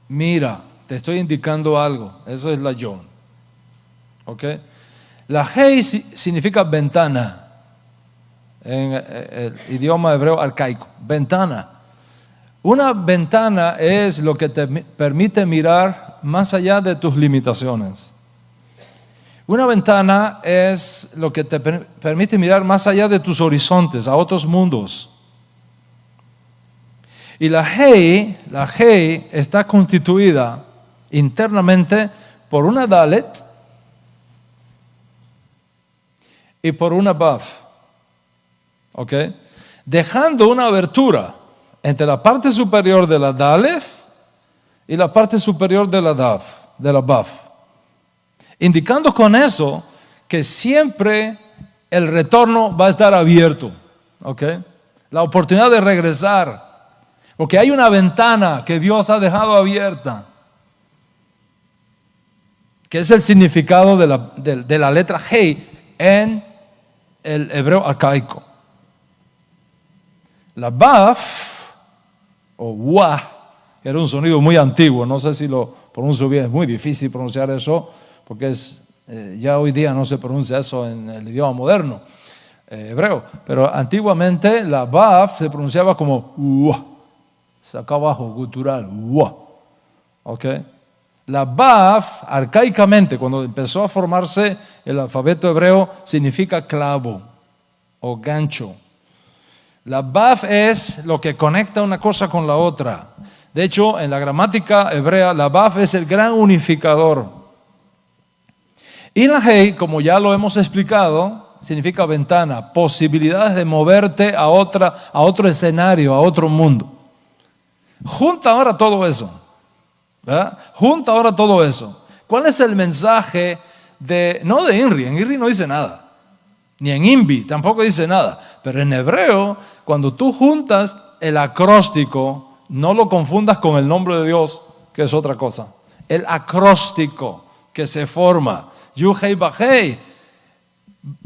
Mira, te estoy indicando algo. Eso es la yod. Okay. La hei significa ventana en el idioma hebreo arcaico. Ventana. Una ventana es lo que te permite mirar más allá de tus limitaciones. Una ventana es lo que te permite mirar más allá de tus horizontes, a otros mundos. Y la Hei está constituida internamente por una Dalet y por una Vav. ¿Ok? Dejando una abertura entre la parte superior de la Dalef y la parte superior de la Vav. Indicando con eso que siempre el retorno va a estar abierto. ¿Okay? La oportunidad de regresar. Porque hay una ventana que Dios ha dejado abierta. Que es el significado de la letra Hei en el hebreo arcaico. La Vav o Wah, que era un sonido muy antiguo, no sé si lo pronuncio bien, es muy difícil pronunciar eso, porque ya hoy día no se pronuncia eso en el idioma moderno hebreo, pero antiguamente la Vav se pronunciaba como Wah, acá abajo, gutural, Wah, ¿ok? La Baf, arcaicamente, cuando empezó a formarse el alfabeto hebreo, significa clavo o gancho. La Baf es lo que conecta una cosa con la otra. De hecho, en la gramática hebrea, la Baf es el gran unificador. Y la Hei, como ya lo hemos explicado, significa ventana, posibilidades de moverte a otro escenario, a otro mundo. Junta ahora todo eso, ¿verdad? Junta ahora todo eso. ¿Cuál es el mensaje no de INRI? En INRI no dice nada, ni en INVI tampoco dice nada, pero en hebreo, cuando tú juntas el acróstico, no lo confundas con el nombre de Dios, que es otra cosa. El acróstico que se forma, Yud Hei Vav Hei,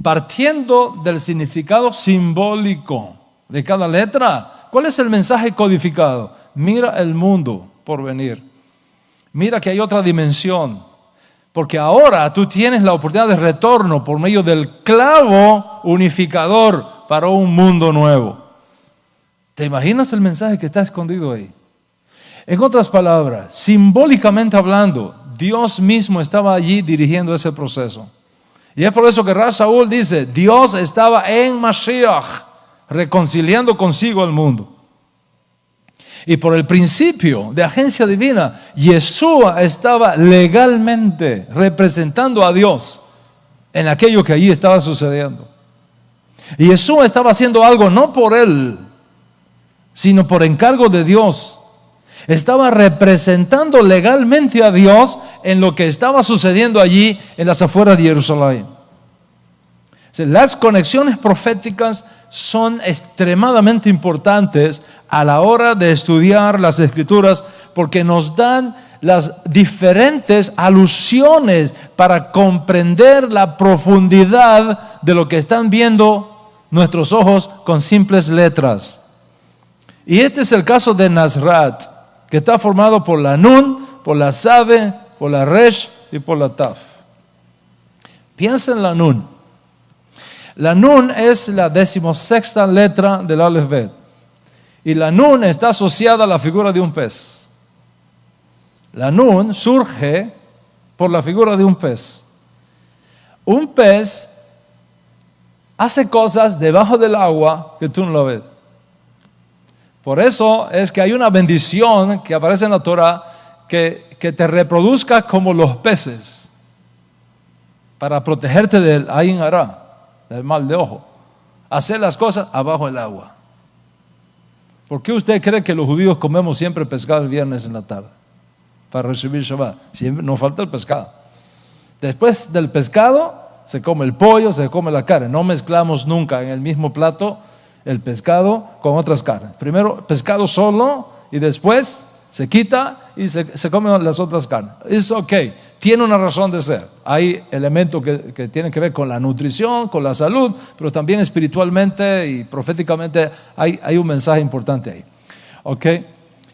partiendo del significado simbólico de cada letra. ¿Cuál es el mensaje codificado? Mira el mundo por venir. Mira que hay otra dimensión. Porque ahora tú tienes la oportunidad de retorno por medio del clavo unificador para un mundo nuevo. ¿Te imaginas el mensaje que está escondido ahí? En otras palabras, simbólicamente hablando, Dios mismo estaba allí dirigiendo ese proceso. Y es por eso que Rav Shaul dice, Dios estaba en Mashiach, reconciliando consigo al mundo. Y por el principio de agencia divina, Yeshua estaba legalmente representando a Dios en aquello que allí estaba sucediendo. Y Yeshua estaba haciendo algo no por él, sino por encargo de Dios. Estaba representando legalmente a Dios en lo que estaba sucediendo allí en las afueras de Jerusalén. Las conexiones proféticas son extremadamente importantes a la hora de estudiar las Escrituras porque nos dan las diferentes alusiones para comprender la profundidad de lo que están viendo nuestros ojos con simples letras. Y este es el caso de Nazrat, que está formado por la Nun, por la Sade, por la Resh y por la Taf. Piensa en la Nun. La Nun es la 16ª letra del Aleph Bet. Y la Nun está asociada a la figura de un pez. La Nun surge por la figura de un pez. Un pez hace cosas debajo del agua que tú no lo ves. Por eso es que hay una bendición que aparece en la Torah que te reproduzca como los peces para protegerte del Ayin Hara, del mal de ojo. Hacer las cosas abajo del agua. ¿Por qué usted cree que los judíos comemos siempre pescado el viernes en la tarde? Para recibir Shabbat. Siempre nos falta el pescado. Después del pescado se come el pollo, se come la carne. No mezclamos nunca en el mismo plato el pescado con otras carnes. Primero pescado solo y después se quita y se comen las otras carnes. Es ok, tiene una razón de ser. Hay elementos que tienen que ver con la nutrición, con la salud, pero también espiritualmente y proféticamente hay un mensaje importante ahí. Ok,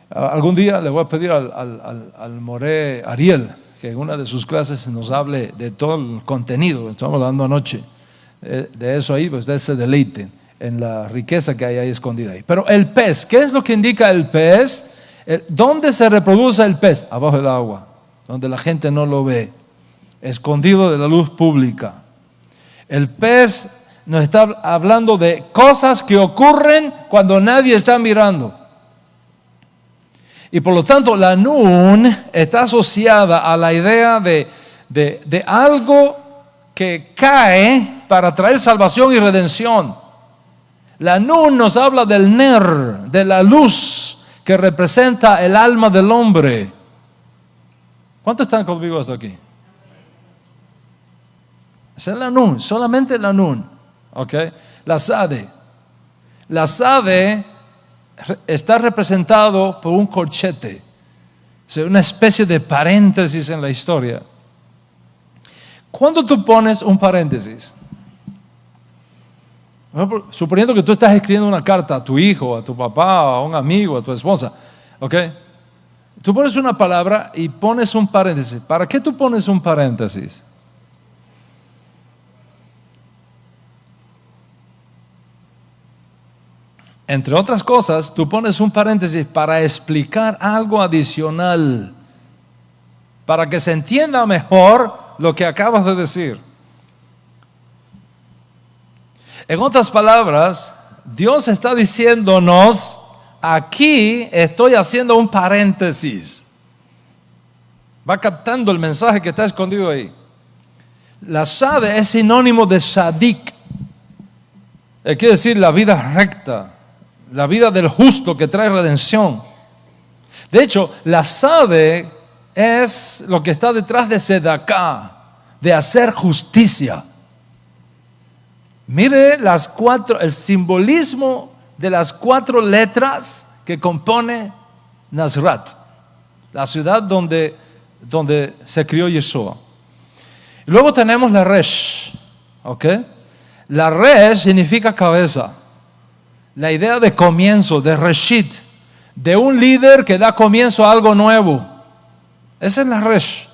algún día le voy a pedir al Moré Ariel que en una de sus clases nos hable de todo el contenido. Estamos hablando anoche de eso ahí, pues ustedes se deleiten en la riqueza que hay ahí escondida ahí. Pero el pez, ¿qué es lo que indica el pez? ¿Dónde se reproduce el pez? Abajo del agua, donde la gente no lo ve, escondido de la luz pública. El pez nos está hablando de cosas que ocurren cuando nadie está mirando. Y por lo tanto la Nun está asociada a la idea de algo que cae para traer salvación y redención. La Nun nos habla del Ner, de la luz que representa el alma del hombre. ¿Cuántos están conmigo hasta aquí? Esa es la Nun, solamente la Nun. ¿Okay? La Sade. La Sade está representado por un corchete, o sea, una especie de paréntesis en la historia. ¿Cuándo tú pones un paréntesis? Suponiendo que tú estás escribiendo una carta a tu hijo, a tu papá, a un amigo, a tu esposa, ¿ok? Tú pones una palabra y pones un paréntesis. ¿Para qué tú pones un paréntesis? Entre otras cosas, tú pones un paréntesis para explicar algo adicional, para que se entienda mejor lo que acabas de decir. En otras palabras, Dios está diciéndonos, aquí estoy haciendo un paréntesis. Va captando el mensaje que está escondido ahí. La sade es sinónimo de sadik. Quiere decir la vida recta, la vida del justo que trae redención. De hecho, la sade es lo que está detrás de sedaká, de hacer justicia. Mire el simbolismo de las 4 letras que compone Nazrat, la ciudad donde se crió Yeshua. Luego tenemos la Resh, ¿ok? La Resh significa cabeza. La idea de comienzo, de Reshit, de un líder que da comienzo a algo nuevo. Esa es la Resh.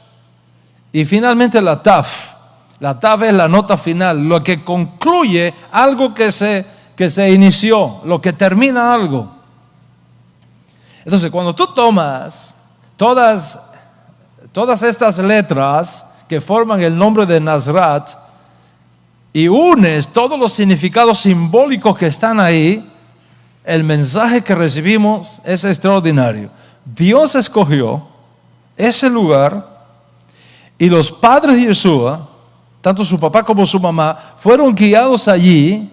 Y finalmente la Taf. La Taf es la nota final, lo que concluye algo que se inició, lo que termina algo. Entonces, cuando tú tomas todas estas letras que forman el nombre de Nazrat y unes todos los significados simbólicos que están ahí, el mensaje que recibimos es extraordinario. Dios escogió ese lugar y los padres de Yeshua, tanto su papá como su mamá, fueron guiados allí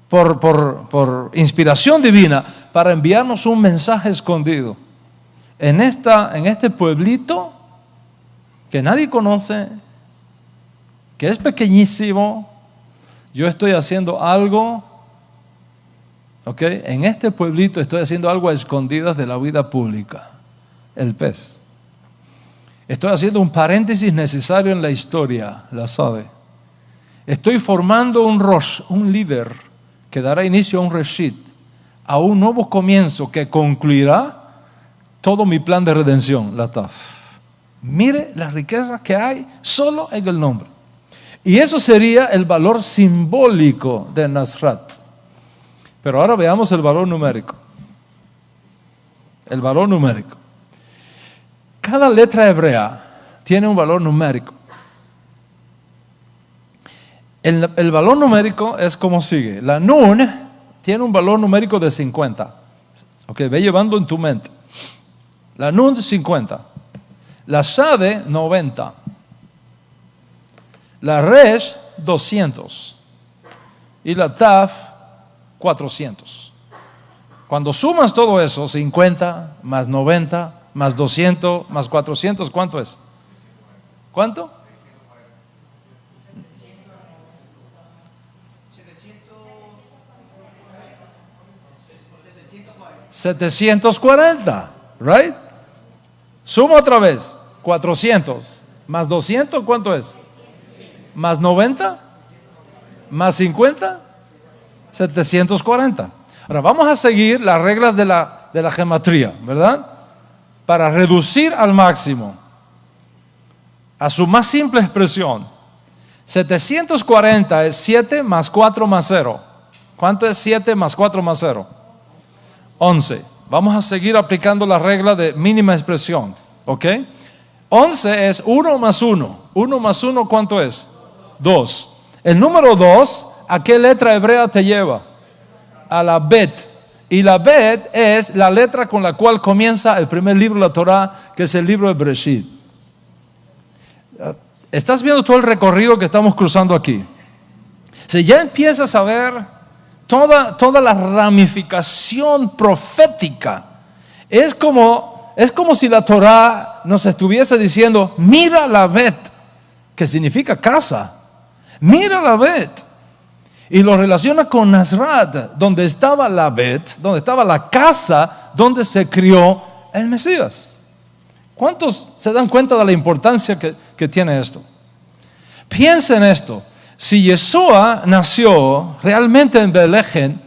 por inspiración divina para enviarnos un mensaje escondido. En este pueblito que nadie conoce, que es pequeñísimo, yo estoy haciendo algo, ¿ok? En este pueblito estoy haciendo algo a escondidas de la vida pública, el pez. Estoy haciendo un paréntesis necesario en la historia, la sabe. Estoy formando un rosh, un líder que dará inicio a un reshit, a un nuevo comienzo que concluirá todo mi plan de redención, la Taf. Mire las riquezas que hay solo en el nombre. Y eso sería el valor simbólico de Nazrat. Pero ahora veamos el valor numérico. El valor numérico. Cada letra hebrea tiene un valor numérico. El valor numérico es como sigue. La Nun tiene un valor numérico de 50. Ok, ve llevando en tu mente. La Nun 50. La Shade 90. La Resh 200. Y la Taf 400. Cuando sumas todo eso, 50 más 90 más 200 más 400, ¿cuánto es? ¿Cuánto? 740, right? Suma otra vez, 400 más 200, ¿cuánto es? Más 90 más 50, 740. Ahora vamos a seguir las reglas de la gematría, ¿verdad? Para reducir al máximo, a su más simple expresión. 740 es 7 más 4 más 0. ¿Cuánto es 7 más 4 más 0? 11. Vamos a seguir aplicando la regla de mínima expresión, ¿ok? 11 es 1 más 1. 1 más 1, ¿cuánto es? 2. El número 2, ¿a qué letra hebrea te lleva? A la Bet. Y la Bet es la letra con la cual comienza el primer libro de la Torah, que es el libro de Bereshit. ¿Estás viendo todo el recorrido que estamos cruzando aquí? Si ya empiezas a ver toda la ramificación profética, es como si la Torah nos estuviese diciendo, mira la Bet, que significa casa. Mira la Bet. Y lo relaciona con Nazrat, donde estaba la Bet, donde estaba la casa donde se crió el Mesías. ¿Cuántos se dan cuenta de la importancia que tiene esto? Piensa en esto. Si Yeshua nació realmente en Betlehem,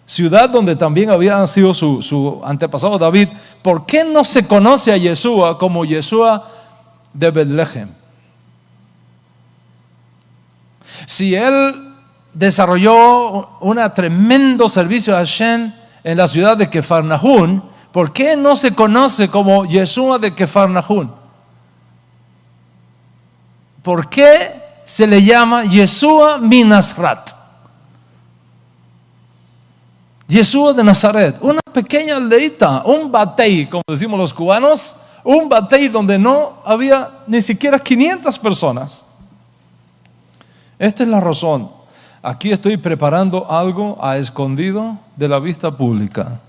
ciudad donde también había nacido su antepasado David, ¿por qué no se conoce a Yeshua como Yeshua de Betlehem? Si él desarrolló un tremendo servicio a Hashem en la ciudad de Kefarnahum, ¿por qué no se conoce como Yeshua de Kefarnahum? ¿por qué se le llama Yeshua mi Nazrat? Yeshua de Nazaret, una pequeña aldeita, un batey, como decimos los cubanos, un batey donde no había ni siquiera 500 personas. Esta es la razón. Aquí estoy preparando algo a escondido de la vista pública.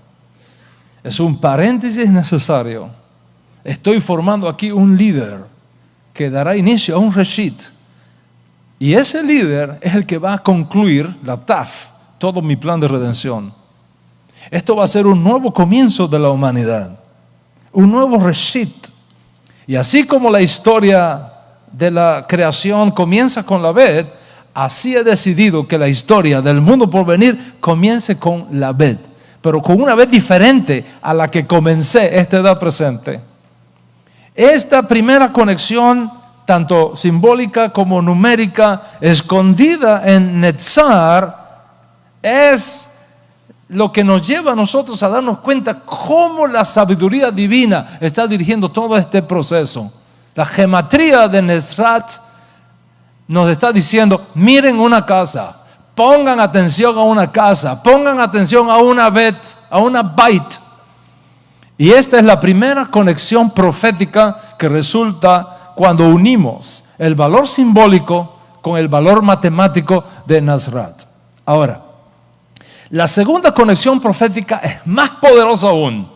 Es un paréntesis necesario. Estoy formando aquí un líder que dará inicio a un reshit. Y ese líder es el que va a concluir la TAF, todo mi plan de redención. Esto va a ser un nuevo comienzo de la humanidad, un nuevo reshit. Y así como la historia de la creación comienza con la Bet, así he decidido que la historia del mundo por venir comience con la Bet, pero con una Bet diferente a la que comencé esta edad presente. Esta primera conexión, tanto simbólica como numérica, escondida en Netzar, es lo que nos lleva a nosotros a darnos cuenta cómo la sabiduría divina está dirigiendo todo este proceso. La gematría de Nezrat nos está diciendo, miren una casa, pongan atención a una casa, pongan atención a una bet, a una bait. Y esta es la primera conexión profética que resulta cuando unimos el valor simbólico con el valor matemático de Nazrat. Ahora, la segunda conexión profética es más poderosa aún,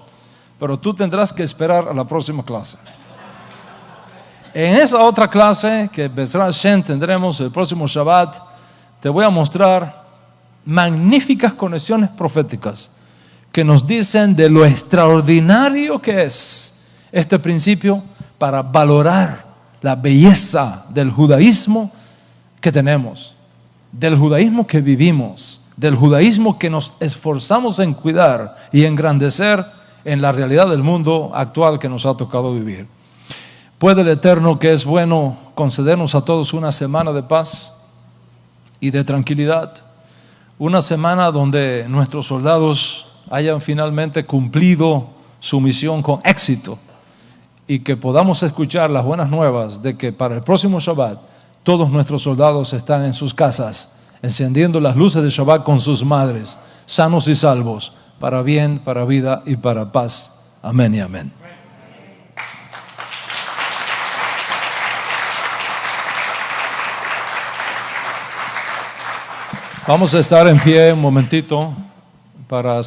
pero tú tendrás que esperar a la próxima clase. En esa otra clase que Bezrat Hashem tendremos el próximo Shabbat, te voy a mostrar magníficas conexiones proféticas que nos dicen de lo extraordinario que es este principio para valorar la belleza del judaísmo que tenemos, del judaísmo que vivimos, del judaísmo que nos esforzamos en cuidar y engrandecer en la realidad del mundo actual que nos ha tocado vivir. Puede el Eterno, que es bueno, concedernos a todos una semana de paz y de tranquilidad, una semana donde nuestros soldados hayan finalmente cumplido su misión con éxito y que podamos escuchar las buenas nuevas de que para el próximo Shabbat todos nuestros soldados están en sus casas encendiendo las luces de Shabbat con sus madres, sanos y salvos, para bien, para vida y para paz. Amén y amén. Vamos a estar en pie un momentito para